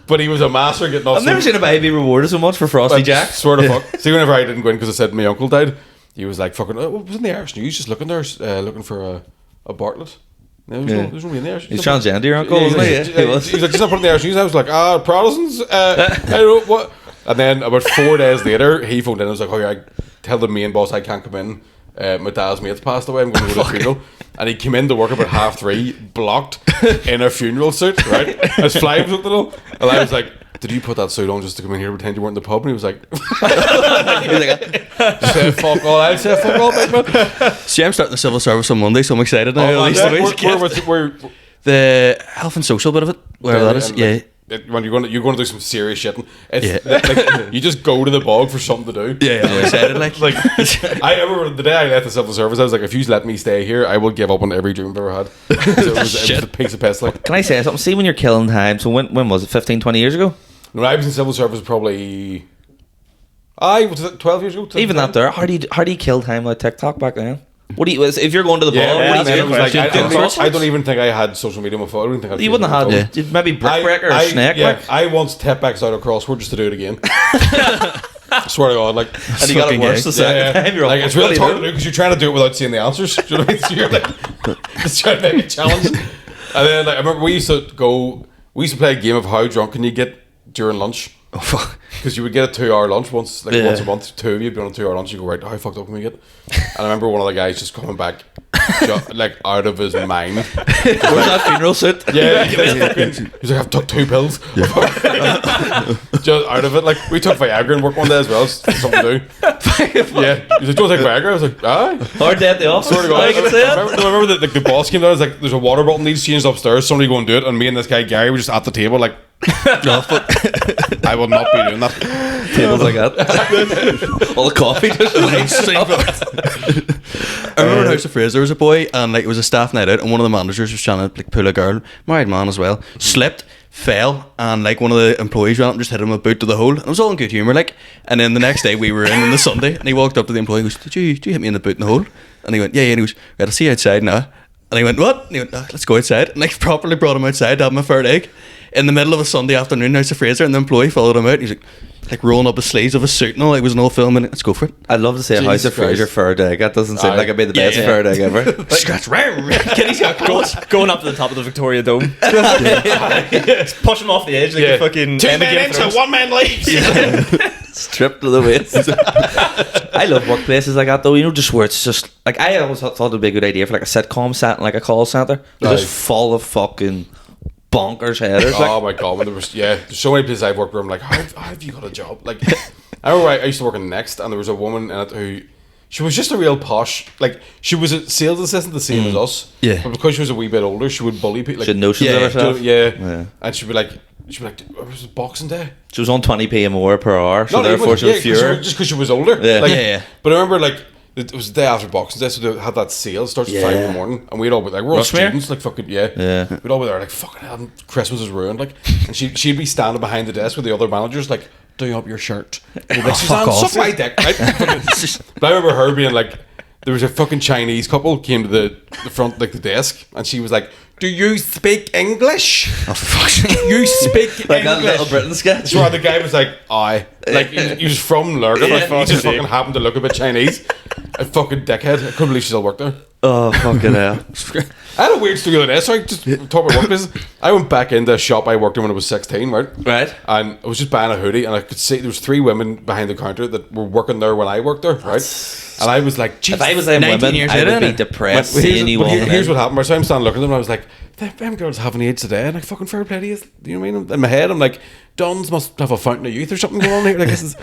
But he was a master getting off. I've never seen a baby rewarded so much for Frosty Jack. Swear to fuck. See, whenever I didn't go in because I said my uncle died, he was like, "Fucking, what was in the Irish News? Just looking there, looking for a Bartlett." No, there's nobody in the Irish. He's transgender, your uncle, he's wasn't he? like, Yeah, he was. he's like, "Just not putting the Irish News." I was like, Protestants. I don't know what. And then about 4 days later, he phoned in and was like, "Oh yeah, I tell the main boss I can't come in my dad's mate's passed away. I'm going to go to the funeral. And he came in to work about 3:30, blocked in a funeral suit, right? His fly was up the door. And I was like, did you put that suit on just to come in here and pretend you weren't in the pub? And he was like, say fuck all, I'll say fuck all, big man. See, I'm starting the civil service on Monday, so I'm excited now. Oh, at least we're the health and social bit of it, where that is, yeah. When you're going to do some serious shit, it's like you just go to the bog for something to do. Yeah, I'm excited. Like I remember the day I left the civil service, I was like, if you let me stay here, I will give up on every dream I've ever had. So it was a piece of piss. Like, Can I say something? See, when you're killing time, so when was it? 15, 20 years ago? when I was in civil service, probably was it 12 years ago. Even that there. How do you kill time like TikTok back then? What do you? If you're going to the bar, what do you it was like, do? I don't even think I had social media on my phone. I don't think You wouldn't have had maybe Brickbreaker or Snake. I once tapped back out of crossword just to do it again. I swear to God, like, And you got it worse the second time. You're like, it's really hard to do because you're trying to do it without seeing the answers. Do you know what I mean? So you're like, just trying to make a challenge. And then, like, I remember we used to play a game of how drunk can you get during lunch. oh fuck. Because you would get a 2-hour lunch once a month. Two of you'd be on a 2-hour lunch. You go, right, how fucked up can we get? And I remember one of the guys just coming back, like, out of his mind. Where's that funeral suit? Yeah, he's like, I've took 2 pills. Just out of it. Like, we took Viagra and work one day as well. It's something to do. Yeah, he's like, do you want to take Viagra? I was like, aye. Hard day at the office. Swear to God. I can say it. I remember that the boss came down. I was like, there's a water bottle needs changed upstairs. Somebody go and do it. And me and this guy Gary were just at the table, like, no, I will not be doing that. Tables like that. All the coffee. I remember in House of Fraser there was a boy, and like it was a staff night out, and one of the managers was trying to like pull a girl, married man as well, slipped, fell, and like one of the employees ran up and just hit him a boot to the hole. And it was all in good humour, like. And then the next day we were in on the Sunday, and he walked up to the employee and goes, Did you hit me in the boot in the hole? And he went, yeah. And he goes, right, I'll see you outside now. And he went, what? And he went, let's go outside. And like properly brought him outside to have him a fair egg in the middle of a Sunday afternoon, House of Fraser, and the employee followed him out. He's like rolling up his sleeves of a suit and all. It was an old film, and let's go for it. I'd love to say House of Fraser fair day. That doesn't seem like it'd be the best fair day ever. Scratch Kenny's got going up to the top of the Victoria Dome. Push him off the edge like a fucking 2 men into 1 man leaves. Stripped to the waist. I love workplaces like that though, you know, just where it's just like, I always thought it'd be a good idea for like a sitcom set in like a call centre. They're just full of fucking bonkers headers. Oh my God, when there was there's so many places I've worked where I'm like, how have you got a job? Like, I remember I used to work in Next, and there was a woman in it who, she was just a real posh, like, she was a sales assistant the same as us, but because she was a wee bit older, she would bully people. Like, she had notions of herself. And she'd be like, it was Boxing Day. She was on 20p more per hour, so therefore she was fewer. Just because she was older. But I remember, like, it was the day after Boxing Day, so they had that sale. It starts at 5 in the morning, and we'd all be like, we're all students, like fucking we'd all be there like, fucking hell, Christmas is ruined, like. And she'd be standing behind the desk with the other managers, like, do up your shirt. Like, Suzanne, suck my dick, right? But I remember her being like, there was a fucking Chinese couple came to the front, like the desk, and she was like, do you speak English? Oh fuck! You speak like English? that Little Britain sketch. So the guy was like, aye. Like, he was from Lurgan. He just fucking happened to look a bit Chinese. A fucking dickhead. I couldn't believe she still worked there. Oh, fucking hell. I had a weird story on this. Sorry, just talk about workplaces. I went back into a shop I worked in when I was 16, right? Right. And I was just buying a hoodie, and I could see there was 3 women behind the counter that were working there when I worked there, right? And I was like, if I was them women, I would be depressed seeing you walking in. Here's what happened. So I'm standing looking at them, and I was like, them girls having AIDS today, and like, fucking fair play to you. You know what I mean? In my head, I'm like, Duns must have a fountain of youth or something going on here. Like, this is...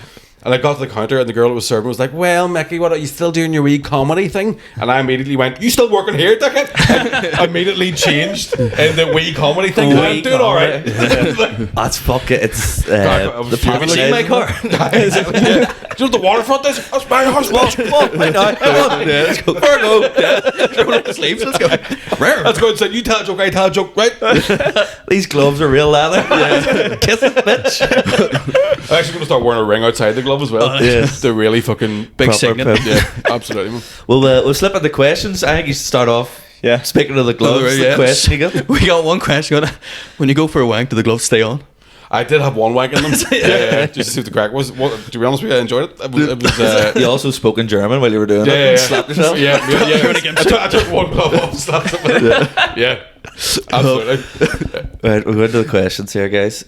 And I got to the counter, and the girl that was serving was like, well, Micky, what are you still doing your wee comedy thing? And I immediately went, you still working here, dickhead? I immediately changed in the wee comedy thing. I'm doing alright. That's fucking, it's the puberty in my car. Do you know what the waterfront is? That's my house. Right now. Let's go. Roll up the sleeves. Let's go. Let's go and say, you tell a joke, I tell a joke, right? These gloves are real leather. Kiss it, bitch. I'm actually going to start wearing a ring outside the glove as well. Yes. They're really fucking big proper signet. pimp. Yeah, absolutely. We'll slip into questions. I think you should start off. Yeah. Speaking of the gloves, the question you got. We got one question. When you go for a wank, do the gloves stay on? I did have one wank in them. Just to see what the crack was. To be honest with you, I enjoyed it. It was you also spoke in German while you were doing it. Yeah. Slapped yourself. Yeah. I took one glove off, slapped it. Yeah. Absolutely. Right, we're going to the questions here, guys.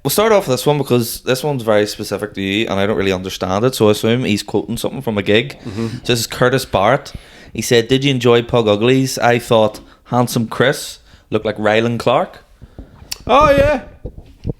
we'll start off with this one because this one's very specific to you, and I don't really understand it. So I assume he's quoting something from a gig. So this is Curtis Barrett. He said, "Did you enjoy Pug Uglies? I thought handsome Chris looked like Rylan Clark." Oh yeah.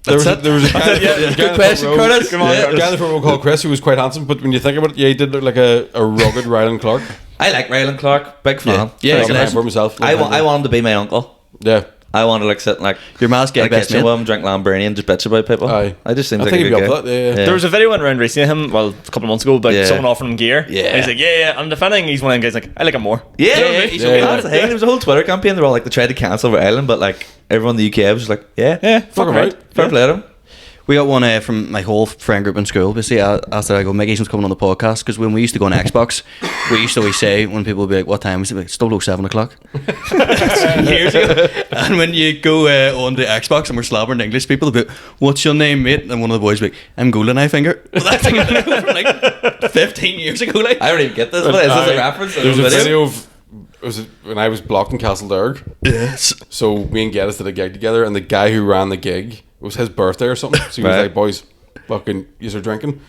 There was a guy, Good question, Curtis. Come on, a guy in the front row called Chris who was quite handsome, but when you think about it, yeah, he did look like a rugged Rylan Clark. I like Rylan Clark, big fan. Yeah, Big fan for myself. I want him to be my uncle. Yeah. I want to like sit like Your ma's get like best kitchen mate. with him, drink Lamborghini and just bitch about people. Aye. I just seems I like think a he'd good be guy. up for that. Yeah. There was a video went around recently of him, well, a couple of months ago, but Yeah. someone offering him gear. Yeah. And he's like, yeah, I'm defending. He's one of them guys like, I like him more. Yeah, he's okay. that's the thing. There was a whole Twitter campaign. They were all like, they tried to cancel Ireland, but like everyone in the UK was just like, yeah, fucking right. fair play to him. We got one from my whole friend group in school. Basically, after I go, Mickey's was coming on the podcast because when we used to go on Xbox, we used to always say when people would be like, "What time is it?" Like, it's 7 o'clock. Years ago. And when you go on the Xbox and we're slobbering English, people will be, "What's your name, mate?" And one of the boys will be like, "I'm Golden Eye Finger." Well, that's like, from like 15 years ago. Like, I don't even get this. What is this a reference? There was a video of when I was blocked in Castledurg. yes. So me and Geddes did a gig together, and the guy who ran the gig, it was his birthday or something. So he was Right. like, "Boys, fucking, you're drinking."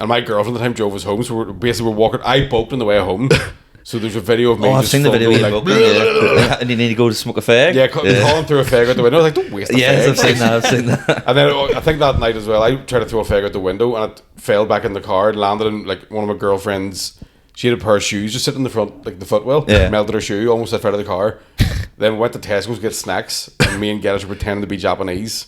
And my girlfriend at the time drove us home, so we're walking. I bopped on the way home. So there's a video of me. Oh, I've just seen the video. fumbling, Like, like, and you need to go to smoke a fag. yeah, calling through a fag out the window. I was like, "Don't waste the Yes, fag." I've seen that. I've seen that. And then I think that night as well, I tried to throw a fag out the window, and it fell back in the car. It landed in like one of my girlfriend's. She had a pair of shoes just sitting in the front, like the footwell. Yeah. Melted her shoe, almost out of the car. Then went to Tesco's to get snacks, and me and Geddes were pretending to be Japanese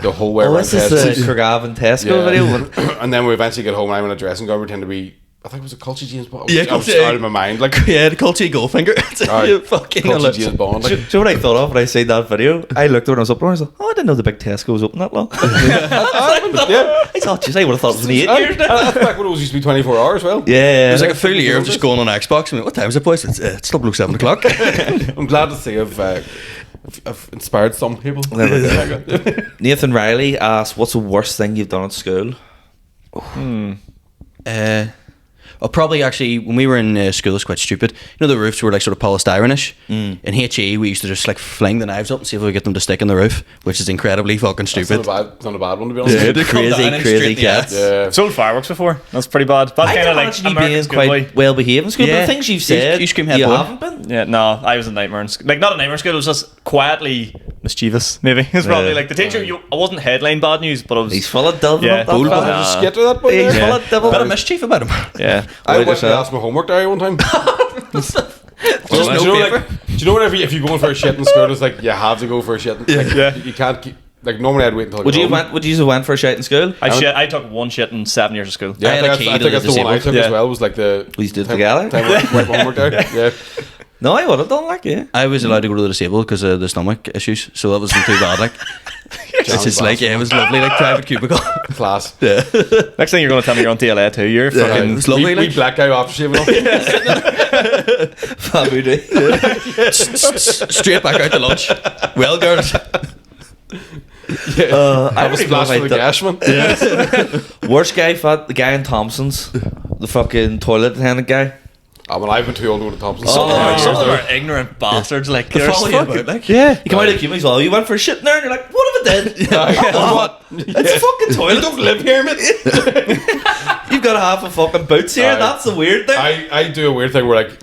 the whole way Oh, around this is the Tesco's. Craigavon Tesco Yeah. video. And then we eventually get home, and I'm in a dressing gown, pretend to be. I think it was a Culture James Bond. Yeah, I was Culture- out of my mind. Like, Yeah, the Culty Goldfinger. Aye. You fucking Culture James Bond. Do Like, you know what I thought of when I seen that video? I looked when I was up there and I was like, "Oh, I didn't know the big Tesco was open that long." yeah. I thought, geez, I would have thought it was in 8 Aye, years now. that's back when it was used to be 24 hours. Well, Yeah, It was like a full year of just going on Xbox. I mean, what time is it, boys? It's 7 o'clock. I'm glad to see I've inspired some people. Nathan Riley asked, "What's the worst thing you've done at school?" Probably actually when we were in school, it's quite stupid. You know, the roofs were like sort of polystyrene-ish. In HE, we used to just like fling the knives up and see if we could get them to stick in the roof, which is incredibly fucking It's stupid. not a bad one to be honest. Yeah, they come down and straight crazy in the cats. ass. Yeah. I've sold fireworks before. That's pretty bad. Bad I kind can of like imagine you American being schoolboy. quite well behaved in school, but Yeah. the things you've said, You scream head you boy. haven't been. Yeah, no, I was a nightmare in school. Like, not a nightmare in school, it was just quietly mischievous, maybe. It's probably Yeah. like the teacher, I wasn't headline bad news, but I was. He's full of devil. Yeah. up that Bull fella. bag. Just get to that point. He's there. full of devil. Bit of mischief about him. Yeah. I What went did to you ask my homework diary one time. Just do you no know, paper. like, do you know whenever if you're going for a shit in school, it's like you have to go for a shit. Like, Yeah. You can't keep. Like normally I'd wait until. I Would got you home. have went for a shit in school? I took one shit in 7 years of school. Yeah, I had a key I to think the that's the one I disabled. took as Yeah. well. Was like the. We used to do it time- together? time I went for homework diary. Yeah. No, I would have done like yeah. I was allowed to go to the disabled because of the stomach issues, so that wasn't too bad. Like, it's just like, yeah, it was lovely, like private cubicle. Class. Next thing you're going to tell me you're on TLA too. You're Yeah, fucking. it was lovely. We Like, black guy after shaving off. Family day. straight back out to lunch. Well, girls. I Have a don't even know splash if for the I gash, man. Worst guy, the guy in Thompson's, the fucking toilet attendant guy. Oh, well, I've been too old to go to Thompson's. Oh, Some of them are ignorant bastards. Like, They they're follow you fucking- about, like. Yeah, you come out of the queue, he's all, you went for a shit in there, and you're like, what if I did? What? It's a fucking toilet. You don't live here, mate. You've got to have a fucking boots here. Aye. That's the weird thing. I do a weird thing where like.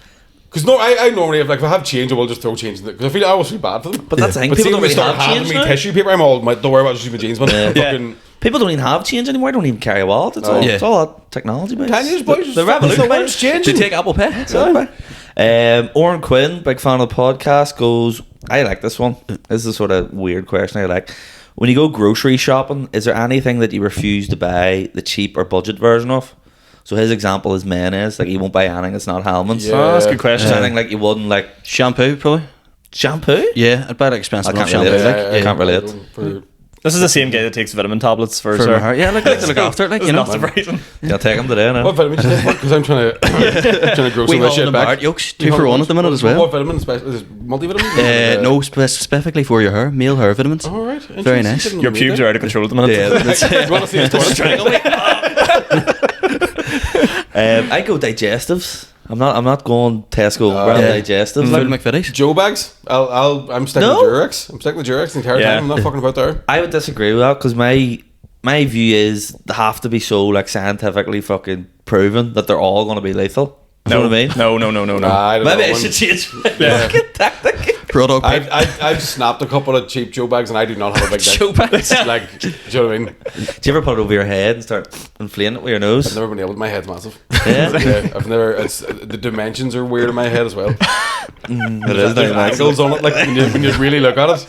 Because I normally have, like, if I have change, I will just throw change in it. Because I always feel bad for them. But that's the thing, But people see, don't when they really start have handing change me now. tissue paper, I'm all, don't worry about just my jeans, man. Yeah. Fucking, People don't even have change anymore. I don't even carry a wallet. It's all, Yeah. it's all that technology based. Can you just, boys, The revolution. it's Do changing. you take Apple Pay? Oren Quinn, big fan of the podcast, goes, I like this one. This is a sort of weird question I like. When you go grocery shopping, is there anything that you refuse to buy the cheap or budget version of? So his example is mayonnaise. Like, he won't buy anything that's not Hellman's. Yeah. Oh, that's a good question. Is there anything like you wouldn't like Shampoo, probably. shampoo? Yeah, I'd buy like expensive I can't enough relate. shampoo. Like, I can't relate. For, This is the same guy that takes vitamin tablets for for his my hair. heart. Yeah, like to look after it, like, It's you know. not surprising. I'll take him today now. what vitamins do you take? Because I'm trying to grow We some of hold this shit them back. out yolks, 2 for 1 at the minute as well. What vitamins? Is it multivitamins? No, specifically for your hair, male hair vitamins. All right. Very nice. Your pubes are out of control at the minute. Yeah, that's You want to see the story? I go digestives. I'm not going Tesco brand yeah. digestives. Food Like, McVitie's. Joe bags. I'm sticking No. with Durex. I'm sticking with Durex the entire Yeah. time. I'm not fucking about there. I would disagree with that because my my view is they have to be so like scientifically fucking proven that they're all going to be lethal. You know what I mean? No. I don't Maybe know. I should change my Yeah. fucking tactic. Product. I've snapped a couple of cheap Joe bags and I do not have a big dick. Joe bags? Like, do you know what I mean? Do you ever put it over your head and start inflating it with your nose? I've never been able to. My head's massive. Yeah. Yeah, I've never. It's the dimensions are weird in my head as well. It is There's very nice. angles on it. Like when you really look at it,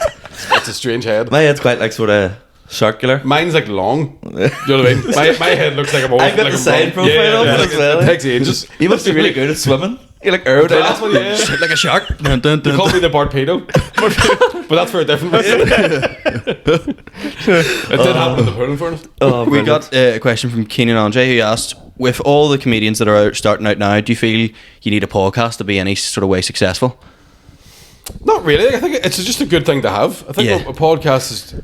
it's a strange head. My head's quite like sort of circular. Mine's like long. Do you know what I mean? My head looks like I'm always I've got like the I'm side running. profile of it as well. It takes ages. You must be really good at swimming. You're like aerodynamic. That's what, yeah. like a shark. Dun, dun, They dun, call dun. me the Barpedo, but that's for a different reason. It did happen in the pool, for it. Oh, We brilliant. got a question from Keenan Andre who asked, with all the comedians that are starting out now, do you feel you need a podcast to be any sort of way successful? Not really. I think it's just a good thing to have. I think Yeah. a podcast is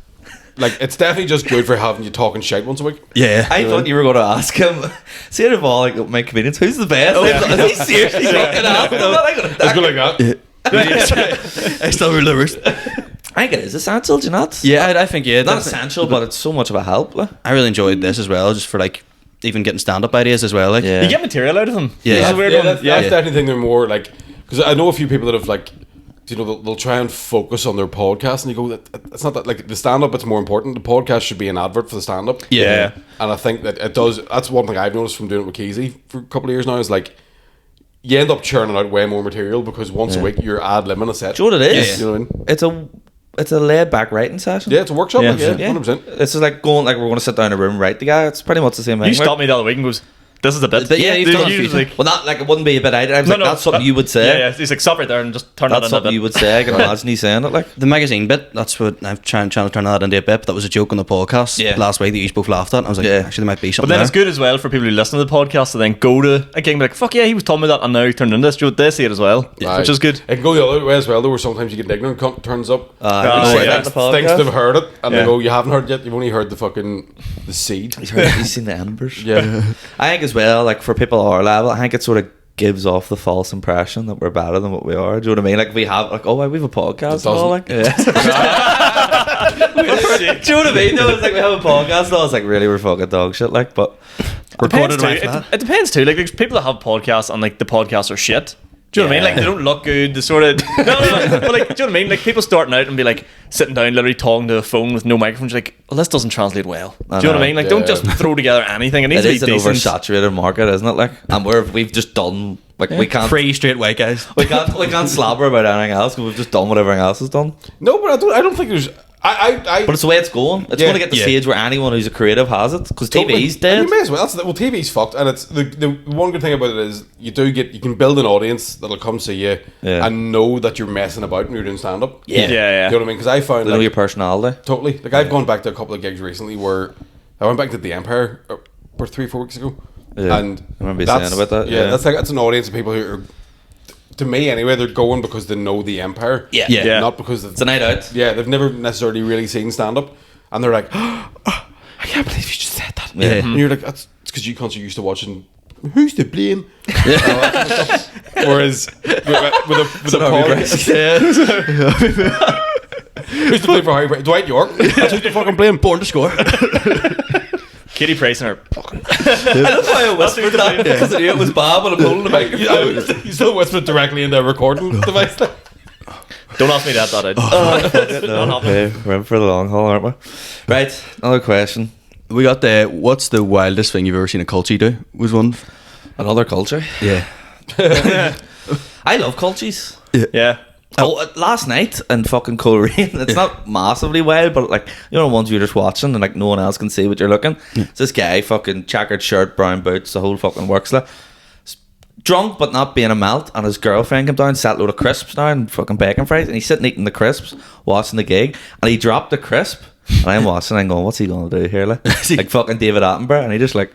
like it's definitely just good for having you talking shite once a week. Yeah. I thought you were going to ask him. See, out of all like my comedians, who's the best? Is he seriously fucking asking him that? Let's go like that. I still rule the roost. I think it is essential, do you not? Yeah, I think, yeah. Not that's- essential, but it's so much of a help. Like. I really enjoyed this as well, just for like even getting stand-up ideas as well. Like, Yeah. You get material out of them. Yeah. It's a weird yeah, one. that's definitely think they're more like because I know a few people that have like you know they'll try and focus on their podcast and you go that it's not that like the stand-up it's more important. The podcast should be an advert for the stand-up. Yeah. And I think that it does. That's one thing I've noticed from doing it with Keezy for a couple of years now is like you end up churning out way more material because once a week you're ad-libbing a set. Do you know what it is? You know what I mean? It's a laid back writing session. Yeah, it's a workshop. Yeah. Like, yeah, Yeah. 100%. It's just like going like we're going to sit down in a room and write the guy. It's pretty much the same thing. You stopped me the other week and goes, "This is a bit." But yeah, you've Dude, done you a few was like, well, not like it wouldn't be a bit either. I was like, that's something you would say. Yeah. He's like, "Stop right there and just turn That's that into a something bit." you would say. I can imagine you saying it like. The magazine bit, that's what I've trying to turn that into a bit, but that was a joke on the podcast last week that you both laughed at. And I was like, Yeah. actually, there might be But something then there. it's good as well for people who listen to the podcast to then go to a gig and be like, "Fuck yeah, he was telling me that," and now he turned into this. Do they see it as well, which is good. It can go the other way as well, though, where sometimes you get an ignorant cunt turns up. Oh, yeah. that's the podcast. Thinks they've heard it, and Yeah. they go, "You haven't heard it yet. You've only heard the seed." He's seen the embers. Yeah, I think as well, like for people at our level, I think it sort of gives off the false impression that we're better than what we are. Do you know what I mean? Like we have, like, oh, we have a podcast. And all, like, doesn't. do you know what I mean? No, it's like we have a podcast. And all, it's like really we're fucking dog shit. Like, but Recorded Depends right too. flat. It depends too. Like there's people that have podcasts and like the podcasts are shit. Do you know what I mean? Like they don't look good. They sort of no, but like do you know what I mean? Like people starting out and be like sitting down, literally talking to a phone with no microphone. You're like, well, this doesn't translate well. Do you know what I mean? Like don't Yeah. just throw together anything. It needs it to is be an decent. oversaturated market, isn't it? Like, and we've just done like we can't Free straight white guys. we can't slobber about anything else because we've just done what everything else has done. no, but I don't think there's. I But it's the way it's going. It's Yeah. going to get to the Yeah. stage where anyone who's a creative has it because totally- TV's dead. You may as well. Well, TV's fucked, and it's the one good thing about it is you can build an audience that'll come see you Yeah. and know that you're messing about when you're doing stand up. Yeah. Yeah. You know what I mean? Because I found They know like, your personality. totally. Like I've gone back to a couple of gigs recently where I went back to the Empire about 3-4 weeks ago, Yeah. and I remember you that's- saying about that, yeah. that's an audience of people who are, to me anyway, they're going because they know the Empire. Yeah. Yeah. Not because It's a night out. yeah, they've never necessarily really seen stand up, and they're like, oh, I can't believe you just said that. Yeah. And you're like, that's because you cunts are used to watching. Who's to blame? Whereas with a podcast, who's to blame for Harry? Dwight York. That's who's to fucking blame. Born to score. Katie Price and her. I love how I whispered that because I knew it was Bob when I'm holding the microphone. You still whispered directly in the recording device. Don't ask me that out. Okay, we're in for the long haul, aren't we? Right, another question. We got the what's the wildest thing you've ever seen a culture do? Was one. Another culture. Yeah. I love cultures. Yeah. Oh, last night in fucking Coleraine, it's not massively wild, but like, you know, the ones you're just watching and like no one else can see what you're looking. It's this guy, fucking checkered shirt, brown boots, the whole fucking works. Like, drunk but not being a melt, and his girlfriend came down, sat a load of crisps down and fucking bacon fries, and he's sitting eating the crisps, watching the gig, and he dropped the crisp, and I'm watching, and I'm going, what's he gonna do here? Like fucking David Attenborough, and he just like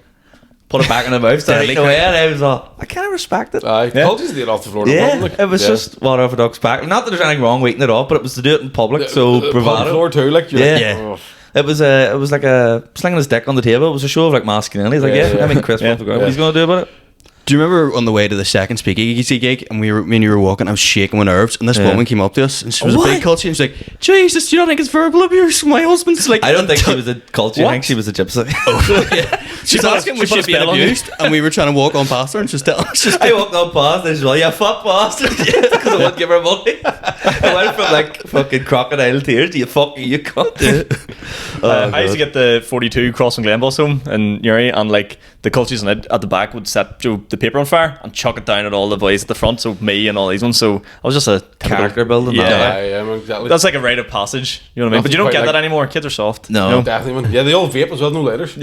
put it back in the mouth, started eating away, and I was all, I kind of respect it. Cultures did off the floor. Yeah, it was just water off a duck's back. Not that there's anything wrong with eating it off, but it was to do it in public, so the bravado. floor too. Like you're Yeah. like, Yeah. oh. It was like a slinging his dick on the table. It was a show of like masculinity. He's like, Yeah, yeah, yeah. I mean, Chris, Yeah. what he's gonna do about it? Do you remember on the way to the second speakeasy gig, and me and you were walking, I was shaking with nerves, and this woman came up to us, and she was a big culture, and she's like, Jesus, do you not think it's verbal abuse? My husband's like... I don't think she was a culture, I think she was a gypsy. She was asking was she being abused, and we were trying to walk on past her, and she's telling us... I walked on past, and she's like, yeah, fuck bastard, because I wouldn't give her money. I went from like fucking crocodile tears to you fucking you cunt. I used to get the 42 crossing Glen bus home in Newry, and like the cultures in it at the back would set the paper on fire and chuck it down at all the boys at the front, so me and all these ones. So I was just a character building. Exactly. That's like a rite of passage, you know what I mean? But you don't get that anymore. Kids are soft. No, definitely, man. Yeah, they all vape as well, no lighters.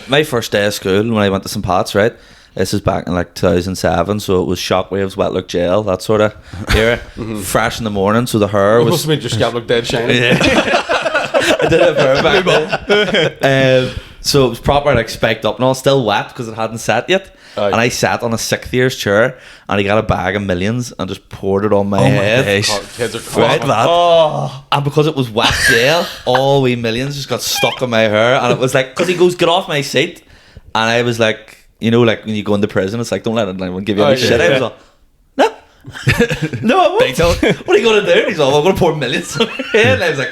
My first day of school when I went to St. Pat's, right? This is back in like 2007, so it was Shockwaves, Wet Look Gel, that sort of era. Fresh in the morning, so the hair was... must have made your scalp look dead shiny. I did have hair back then. So it was proper like spiked up and all, still wet because it hadn't set yet. And I sat on a 6th year's chair, and he got a bag of millions and just poured it on my head. Kids are Right, that. And because it was wet gel, all we millions just got stuck in my hair, and it was like, because he goes, get off my seat, and I was like, you know, like when you go into prison, it's like, don't let anyone give you any shit. I was like, no, no, I won't. What are you going to do? He's like, I'm going to pour millions on your head. And I was like,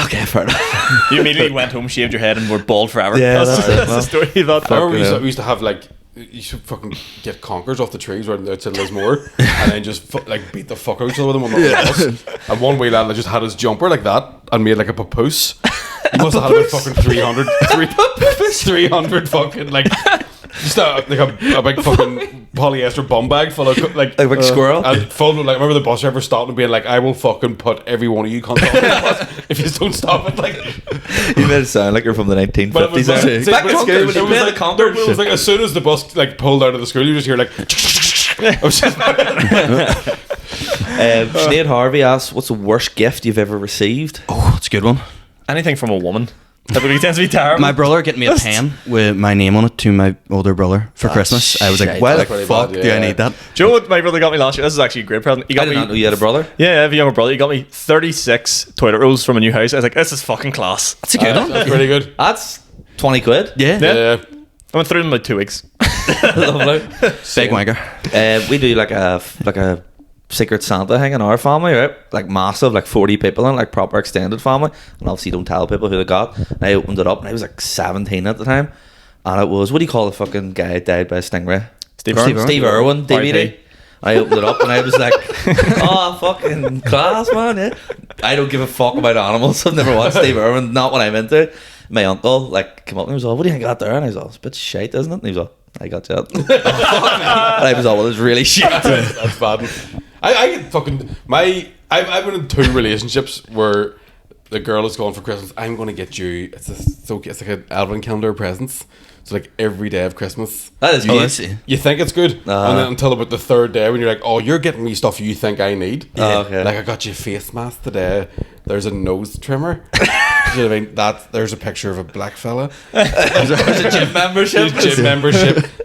okay, fair enough. You immediately went home, shaved your head, and were bald forever. Yeah, that's the story of that. I remember we used to have like, you should fucking get conkers off the trees right outside Lismore, and then just like beat the fuck out of each other with them on the bus. And one wee lad just had his jumper like that and made like a papoose. He must have had about fucking 300 fucking like just like a big fucking polyester bum bag full of like a big squirrel. And full of, like, remember the bus driver stopped and being like, I will fucking put every one of you cunts on the bus if you don't stop it. Like, you made it sound like you're from the 1950s. But it was like, back in school when you played the conkers. It was like as soon as the bus like pulled out of the school, you just hear like. Sinead Harvey asks, what's the worst gift you've ever received? Oh, that's a good one. Anything from a woman. Typically tends to be terrible. My brother getting me a pen with my name on it to my older brother for Christmas. I was like, why the fuck do I need that? Do you know what my brother got me last year? This is actually a great present. He got I did not know you had a brother. Yeah, I have a younger brother. He got me 36 toilet rolls from a new house. I was like, this is fucking class. That's a good one. That's pretty good. That's 20 quid. Yeah. I went through them in like 2 weeks. Lovely. Big wanker. We do like a Secret Santa thing in our family, right? Like massive, like 40 people in, like proper extended family. And obviously you don't tell people who they got. And I opened it up and I was like 17 at the time. And it was, what do you call the fucking guy who died by a stingray? Steve Irwin DVD. I opened it up and I was like, oh, fucking class, man, yeah. I don't give a fuck about animals. I've never watched Steve Irwin, not what I'm into. My uncle like came up and he was like, what do you think of that there? And I was like, it's a bit shite, isn't it? And he was like, I got you. And I was like, well, it's really shit. That's bad. I get fucking I've been in 2 relationships where the girl is going for Christmas. I'm going to get you. It's like an advent calendar of presents. So like every day of Christmas. That is good. You think it's good, and then until about the 3rd day when you're like, oh, you're getting me stuff you think I need. Okay. Like I got you a face mask today. There's a nose trimmer. You know what I mean? There's a picture of a black fella. There's a gym membership.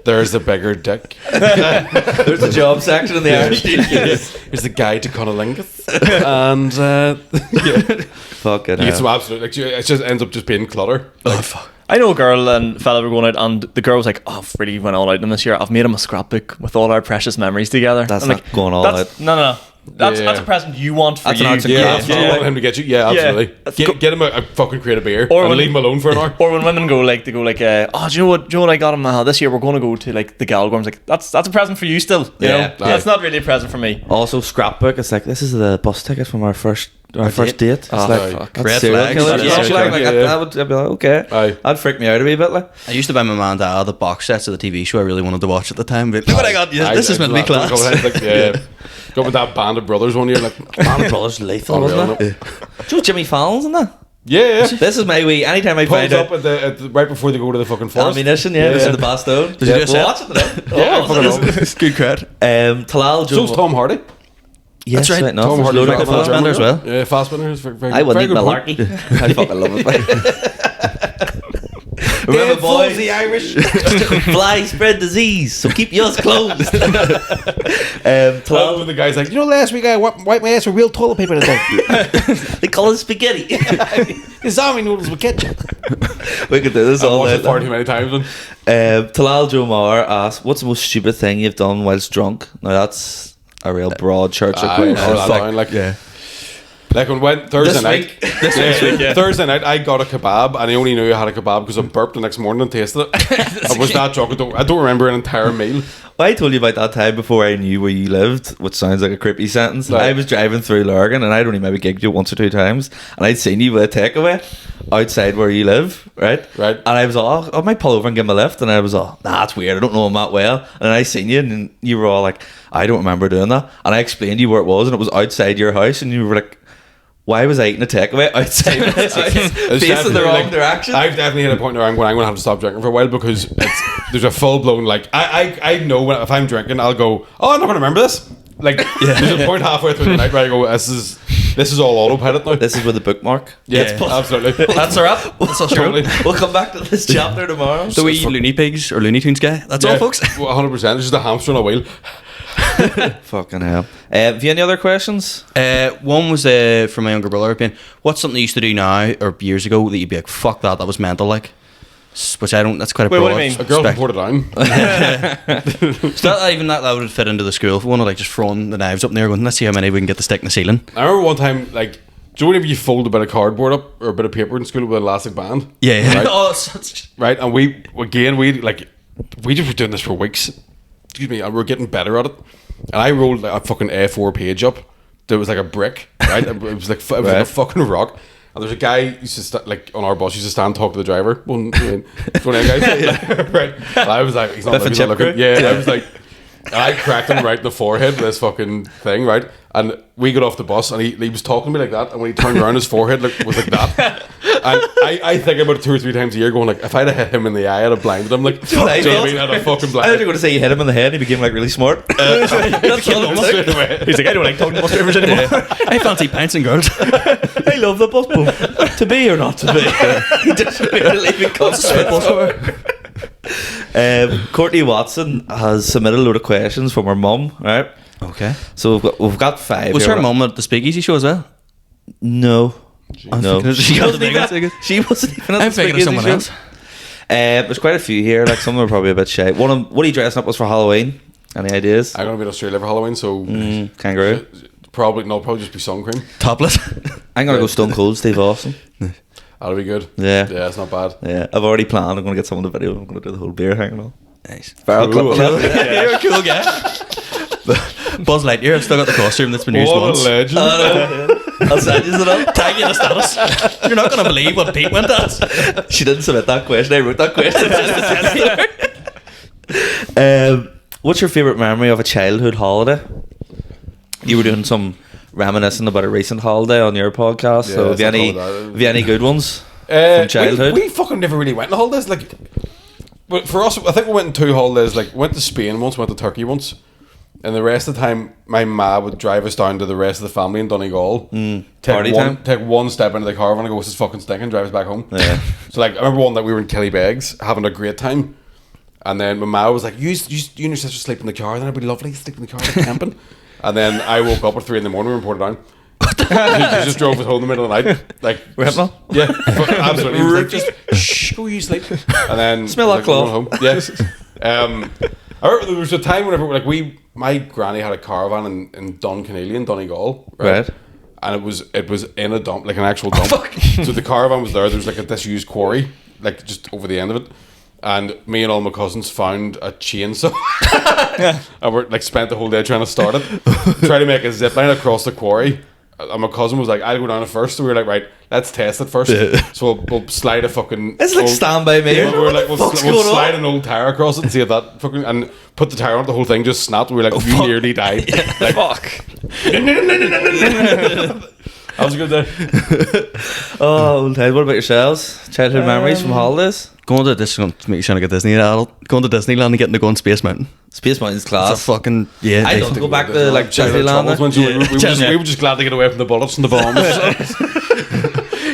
There's a bigger dick. There's a job section in the Irish. There's a guide to cunnilingus. And fucking you get some absolute, like, it just ends up just being clutter. Like, fuck. I know a girl and fella were going out, and the girl was like, oh, I've really went all out in this year. I've made him a scrapbook with all our precious memories together. That's I'm not like, going all out. No. That's a present you want for That's you. an arts and yeah, crafts. absolutely. I want him to get you. Yeah, absolutely. Get him a fucking crate of beer and leave him alone for an hour. Or when women go like, oh, do you know what I got him this year? We're going to go to like the Galgorms. Like that's a present for you still. You know? That's not really a present for me. Also, scrapbook. It's like, this is the bus ticket from our first date. It's like fuck. that's Red serial flags. killer. That's Yeah, serial like, killer. I'd be like, okay. Aye. That'd freak me out a wee bit. Like, I used to buy my mum and dad the box sets of the TV show I really wanted to watch at the time. But look what I got. This is meant to be class. Go with that Band of Brothers one year. Like, Band of Brothers lethal, wasn't it? Do you know Jimmy Fallon's in that? yeah. This is my wee. Anytime I Pulls find up out at the right before they go to the fucking forest. ammunition, this is the Bastone. Did you just we'll say watch it today. Yeah, fucking love it. It's good cred. Talal So's Tom Hardy. Yes, That's right. No, Tom there's Hardy's loads right of up them. Fassbender as well. Yeah, Fassbender is very I wouldn't very eat good malarkey. I fucking love it. Remember, boys, the Irish. fly spread disease, so keep yours closed. When the guy's like, last week I wiped my ass with real toilet paper today. They call it spaghetti. The zombie noodles with ketchup. We could do this I've all watched night. it far too many times. And Talal Joe Maher asks, "What's the most stupid thing you've done whilst drunk?" Now that's a real broad church I question. know that line, like, Yeah. like when Thursday This night, week. Thursday night, I got a kebab, and I only knew I had a kebab because I burped the next morning and tasted it. I was that drunk. I don't remember an entire meal. Well, I told you about that time before I knew where you lived, which sounds like a creepy sentence. Right. I was driving through Lurgan, and I'd only maybe gigged you once or two times, and I'd seen you with a takeaway outside where you live, right? Right. And I was all, I might pull over and give him a lift, and I was all, nah, that's weird, I don't know him that well. And I seen you, and you were all like, I don't remember doing that. And I explained to you where it was, and it was outside your house, and you were like, why was I eating a takeaway outside my house, facing the wrong direction? I've definitely hit a point where I'm going to have to stop drinking for a while because there's a full blown like I know when, if I'm drinking I'll go, oh, I'm not going to remember this. Like there's a point halfway through the night where I go, this is all autopilot now. This is with a bookmark. Yeah, absolutely. That's a wrap. That's all Totally. We'll come back to this chapter tomorrow. The wee Looney Pigs or Looney Tunes guy. That's all, folks. 100%. It's just a hamster on a wheel. Fucking hell. Have you any other questions? One was from my younger brother being, what's something you used to do now or years ago that you'd be like, fuck that was mental, like? Which I don't, that's quite a Wait, broad what do you mean? A girl spec. can put it down. So that would fit into the school one of like just throwing the knives up in there going, let's see how many we can get to stick in the ceiling. I remember one time, like, do you know whenever you fold a bit of cardboard up or a bit of paper in school with an elastic band? Yeah. Right. Oh, that's such... Right, and we just were doing this for weeks. Excuse me, and we were getting better at it. And I rolled like a fucking A4 page up. There was like a brick, right? It was like a fucking rock. And there's a guy used to like on our bus used to stand and talk to the driver. One of them guys, right? And I was like, he's not looking. Yeah, and I was like, and I cracked him right in the forehead with this fucking thing, right? And we got off the bus, and he was talking to me like that. And when he turned around, his forehead was like that. And I think about it 2 or 3 times a year, going like, if I'd have hit him in the eye, I'd have blinded him. Like, do you know what I mean? I'd have fucking I thought you blinded. were going to say you hit him in the head and he became like really smart. That's all it was. Straight away. He's like, I don't like talking to bus drivers anymore. I fancy pants and girls. I love the bus boom. To be or not to be. He doesn't really leave Courtney Watson has submitted a load of questions from her mum, right? Okay. So we've got 5 Was here. her mum at the Speakeasy show as well? No. No. She got the wasn't big even, ticket. she wasn't even at I'm the thinking of Speakeasy someone show. else. There's quite a few here. Like some of them are probably a bit shy. What are you dressing up as for Halloween? Any ideas? I'm gonna be in Australia for Halloween, so Kangaroo. probably just be sun cream. Topless. I'm gonna go Stone Cold Steve Austin. That'll be good. Yeah. Yeah, it's not bad. Yeah, I've already planned. I'm gonna get someone to video. I'm gonna do the whole beer hang and all. Nice. Barrel Cool. clip. You're a cool guy. Buzz Lightyear, I've still got the costume that's been used What once. a legend. I'll send you it. Tag you in the status. You're not going to believe what Pete went at. She didn't submit that question. I wrote that question. What's your favourite memory of a childhood holiday? You were doing some reminiscing about a recent holiday on your podcast. Yeah, So have you something any like that. have you any good ones from childhood? We fucking never really went on holidays. Like, but for us, I think we went on 2 holidays. Like, went to Spain once, went to Turkey once, and the rest of the time, my ma would drive us down to the rest of the family in Donegal. Party time? Take one step into the caravan and go, "This is fucking stinking." Drive us back home. Yeah. So like, I remember one that we were in Killybegs having a great time, and then my ma was like, "You and your sister sleep in the car. Then it'd be lovely. Sleep in the car, like camping." And then I woke up at 3 a.m. We were in Portadown. She just drove us home in the middle of the night. Like, Retinol? yeah, absolutely. He was like, just shh, go you sleep. And then Smell that like, we're cloth. going home. Yes. I remember there was a time whenever like my granny had a caravan in Duncanelly in Donegal, Right. And it was in a dump, like an actual dump. So the caravan was there. There was like a disused quarry, like just over the end of it. And me and all my cousins found a chainsaw. And we like spent the whole day trying to start it, trying to make a zip line across the quarry. And my cousin was like, "I'll go down it first." So we were like, "Right, let's test it first." So we'll slide a fucking. It's like Stand By Me. Yeah, we were like, we'll What's we'll going slide on? an old tire across it and see if that fucking and put the tire on it, the whole thing just snapped. We were like, "You nearly died." Like, Fuck. that was a good day. Oh, old times. What about yourselves? Childhood memories from holidays? Going to this, make sure to get Disney adult. Going to Disneyland and getting to go on Space Mountain. Space Mountain's That's class. a fucking yeah. I they- don't go back to like Disneyland. We were just glad to get away from the bullets and the bombs.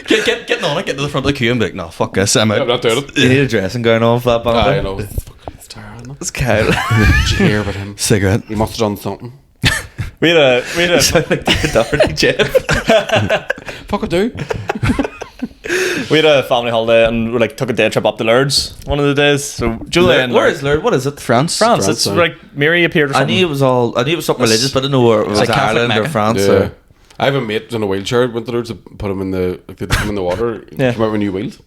getting on it, getting to the front of the queue and be like, no, fuck this, I'm I'm out. not doing it. You need a dressing gown on for that band. I know. It's tiring. It's Kyle. Did you hear about him? Cigarette. He must have done something. We had a Sound like the Doherty Jeff. Fuck I do. We had a family holiday and we like took a day trip up to Lourdes one of the days. So Julia and Where is Lourdes? What is it? France. It's like Mary appeared or I something. knew it was something religious, but I didn't know where it was, like Catholic Ireland or Mecca. France. Yeah. Or, I have a mate who's in a wheelchair. Went to Lourdes to put him in the they put him in the water. Yeah. Came out with new wheels.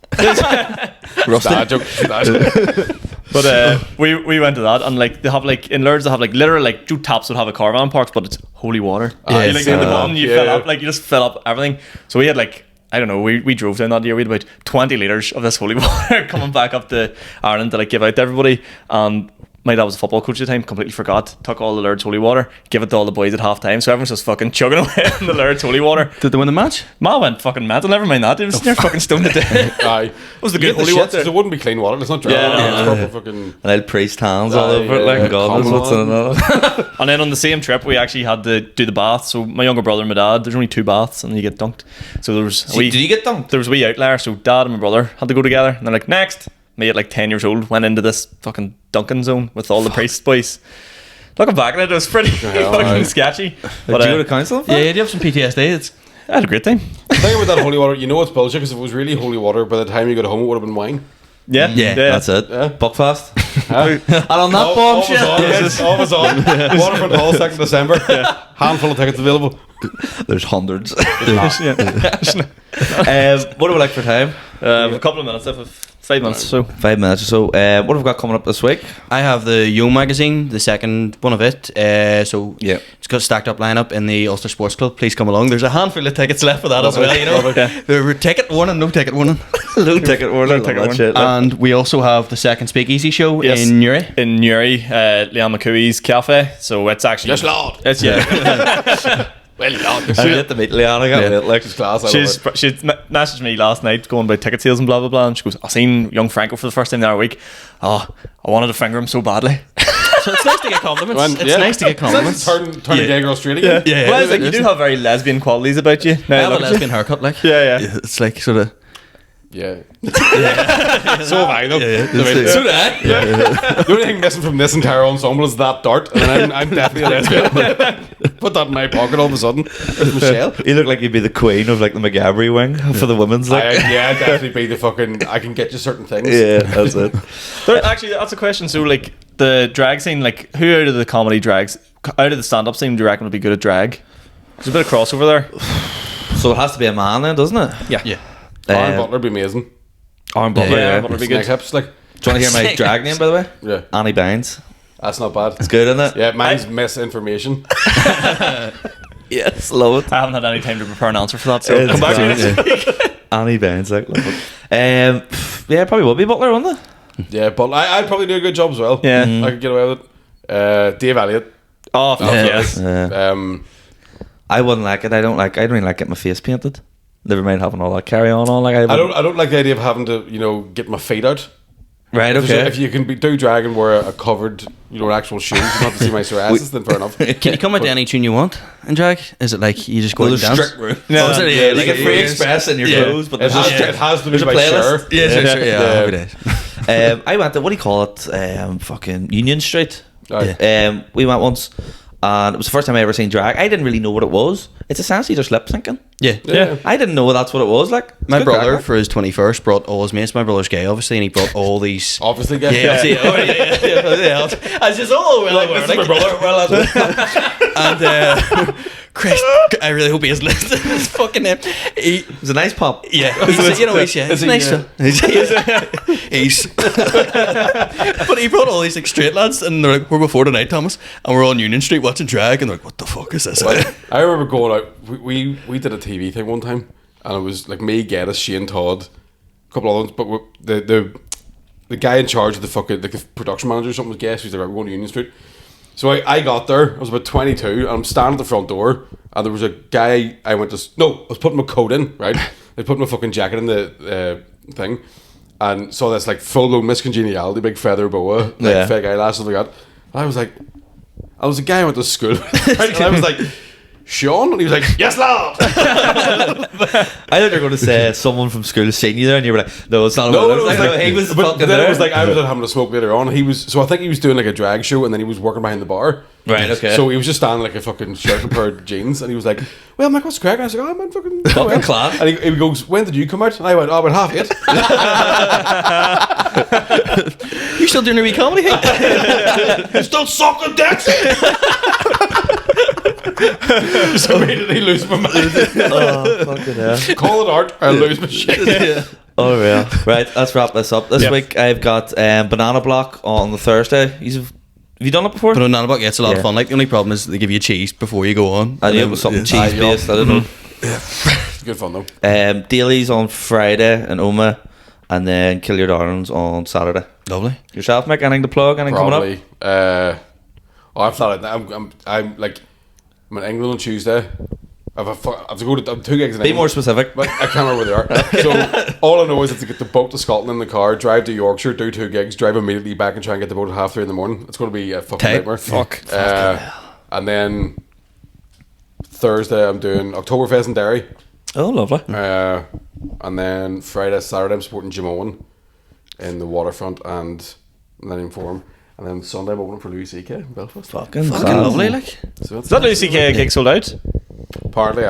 Rusty. Dad joke. Dad joke. But we went to that and like they have like in Lourdes they have like literally like two taps would have a caravan parks, but it's holy water. Yeah, You, like in the bottom you fill yeah. up like you just fill up everything. So we had like I don't know, we drove down that year, we had about 20 litres of this holy water coming back up to Ireland to like give out to everybody. And my dad was a football coach at the time, completely forgot, took all the Lourdes holy water, give it to all the boys at half time, so everyone's just fucking chugging away in the Lourdes holy water. Did they win the match? Ma went fucking mental, never mind that, it was near fucking stoned to death. Aye. What was the You good get holy shits, water? 'cause it wouldn't be clean water. It's not dry. Yeah, water. no, It's proper fucking. and I'd priest hands all Aye, over it. Like, yeah, God knows common what's in it. And then on the same trip, we actually had to do the bath. So my younger brother and my dad, there's only 2 baths, and you get dunked. So there was Did you get dunked? there was a wee outlier. So dad and my brother had to go together, and they're like, next. Me at like 10 years old went into this fucking dunking zone with all the priest boys. Looking back at it, it was pretty hell, fucking aye. sketchy. Did But you go to council? Yeah, you have some PTSD. It's I had a great time. The thing about that holy water, you know it's bullshit because if it was really holy water, by the time you got home, it would have been wine. Yeah, Yeah, That's it. Yeah. Buckfast. Huh? And on that bombshell, Yes, all was on. Waterfront Hall, 2nd December. Handful of tickets available. there's hundreds. Yeah. What do we like for time? A couple of minutes, 5 minutes. So 5 minutes or so. What have we got coming up this week? I have the Yo magazine, the second one of it. So Yeah. it's got a stacked up lineup in the Ulster Sports Club. Please come along. There's a handful of tickets left for that as well. You know, there were ticket warning, no ticket warning. Low ticket order. Low ticket That order. shit. And we also have the second Speakeasy show Yes. in Newry. in Newry, Leanne McCooey's cafe. So it's actually Yes, Lord. It's Well, Lord. I get to meet Leanne. I got Yeah. it. Like, It's class. I She's love it. she messaged me last night going about ticket sales and blah blah blah, and she goes, "I seen young Franco for the first time the other week. Oh, I wanted to finger him so badly." So it's nice to get compliments. When- It's yeah. nice to get compliments. Turn Yeah. a gay girl straight again. Yeah, Well, I was it like, you is. do have very lesbian qualities about you. Now I I have a look at you. lesbian haircut, like. Yeah. It's like sort of. Yeah. So have I, though. I mean, So did I. The only thing missing from this entire ensemble is that dart, and then I'm definitely a lesbian. Put that in my pocket all of a sudden. There's Michelle. you look like you'd be the queen of like the McGabry wing for the women's. Like, Yeah, I'd definitely be the fucking. I can get you certain things. yeah, that's it. Actually, that's a question. So, like the drag scene, like who out of the comedy drags, out of the stand-up scene, do you reckon would be good at drag? There's a bit of crossover there. So it has to be a man then, doesn't it? Yeah. Yeah. Aaron Butler would be amazing. Aaron Butler. Yeah, Yeah. Butler would be Snake good. hips, like. Do you want to hear my drag name, by the way? Yeah, Annie Bynes. that's not bad. It's good, isn't it? Yeah, mine's misinformation. Yes, love it. I haven't had any time to prepare an answer for that, so come back to me next week. Annie Bynes, like, love it. Yeah, probably would be Butler, wouldn't it? Yeah, but I'd probably do a good job as well. Yeah. I could get away with it. Dave Elliott. Oh, fuck Yeah. yes. I wouldn't like it. I don't really like getting my face painted. Never mind having all that carry on. Like I don't like the idea of having to, get my feet out. Right. If Okay. you can do drag and wear a covered, an actual shoes, not to see my psoriasis, then fair enough. Can you come out to any tune you want in drag? Is it like you just go out and dance? room. No, Oh, is it? Yeah, Yeah, you like get free years. express in your Yeah. clothes, but It there's has, a it has to be there's a by playlist. Cher. Yeah, sure. Yeah, Yeah. happy days. I went to, what do you call it? Fucking Union Street. Aye. We went once, and it was the first time I ever seen drag. I didn't really know what it was. It's essentially just lip syncing. Yeah. Yeah. I didn't know that's what it was. Like, it's My good brother, crack, for his 21st, brought all his mates. My brother's gay, obviously, and he brought all these. Obviously, guys. Yeah, yeah. I was just all well aware. This is my brother. Well, And Chris, I really hope he is listening. His fucking name. It was a nice pop. Yeah, he's nice. He's but he brought all these like straight lads, and they're like, "We're before tonight, Thomas, and we're on Union Street watching drag," and they're like, "What the fuck is this?" I remember going out. We did a TV thing one time, and it was like me, Geddes, Shane Todd, a couple of others, but the guy in charge of the fucking the production manager or something was guest. He's like, "Right, we're going to Union Street." So I got there. I was about 22, and I'm standing at the front door, and there was a guy I went to. No, I was putting my coat in. Right, they put my fucking jacket in the thing, and saw this like full blown miscongeniality, big feather boa, like Yeah. fake eyelashes like that. And I was like, I was a guy I went to school with, right? And I was like, Sean? And he was like, yes, Lord! I thought you were going to say someone from school seen you there, and you were like, no, it's not. No, him. it was No, like, he was but fucking then there. it was like I was out having a smoke later on. So I think he was doing like a drag show, and then he was working behind the bar. Right, okay. So he was just standing like a fucking shirt and pair of jeans, and he was like, "Well, Mike, what's the crack?" And I was like, "Oh, man, fucking Fucking class. And he goes, "When did you come out?" And I went, "Oh, about 8:30." You still doing a wee comedy thing? You still sucking dicks? Just immediately lose my mind. Oh, fucking hell. Call it art, I lose my shit. Oh, real. Right, let's wrap this up. This week I've got Banana Block on the Thursday. Have you done it before? But Banana Block, yeah, it's a lot Yeah. of fun. Like, the only problem is they give you cheese before you go on. I knew it was something cheese based. I don't know. Good fun though. Dailies on Friday in Oma, and then Kill Your Darlings on Saturday. Lovely. Yourself, Mick? Anything to plug? Anything coming up? Probably. I've thought I'm like, I'm in England on Tuesday. I have to go to 2 gigs in Be England. more specific. But I can't remember where they are. So all I know is to get the boat to Scotland in the car, drive to Yorkshire, do 2 gigs, drive immediately back and try and get the boat at 3:30 in the morning. It's going to be a fucking Tight. nightmare. Fuck. And then Thursday I'm doing Oktoberfest in Derry. Oh, lovely. And then Friday, Saturday I'm supporting Jim Owen in the Waterfront and Millennium Forum. And then Sunday I'm opening for Louis C.K. in Belfast. Fucking Lovely, like. So Is that Louis C.K. gig sold out? Partly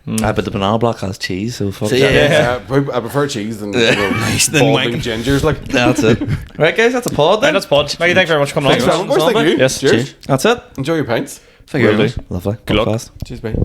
But the Banana Block has cheese, so fuck So, that. yeah. I prefer cheese than Than balding wanking. gingers. Like, That's it. Right, guys, that's a pod then. Right, that's pod. Maggie, thank you very much for coming thanks for on. having us. Thank you. Yes. Cheers. That's it. Enjoy your pints. Thank you. Will do. Lovely. Good luck. Podcast. Cheers, mate.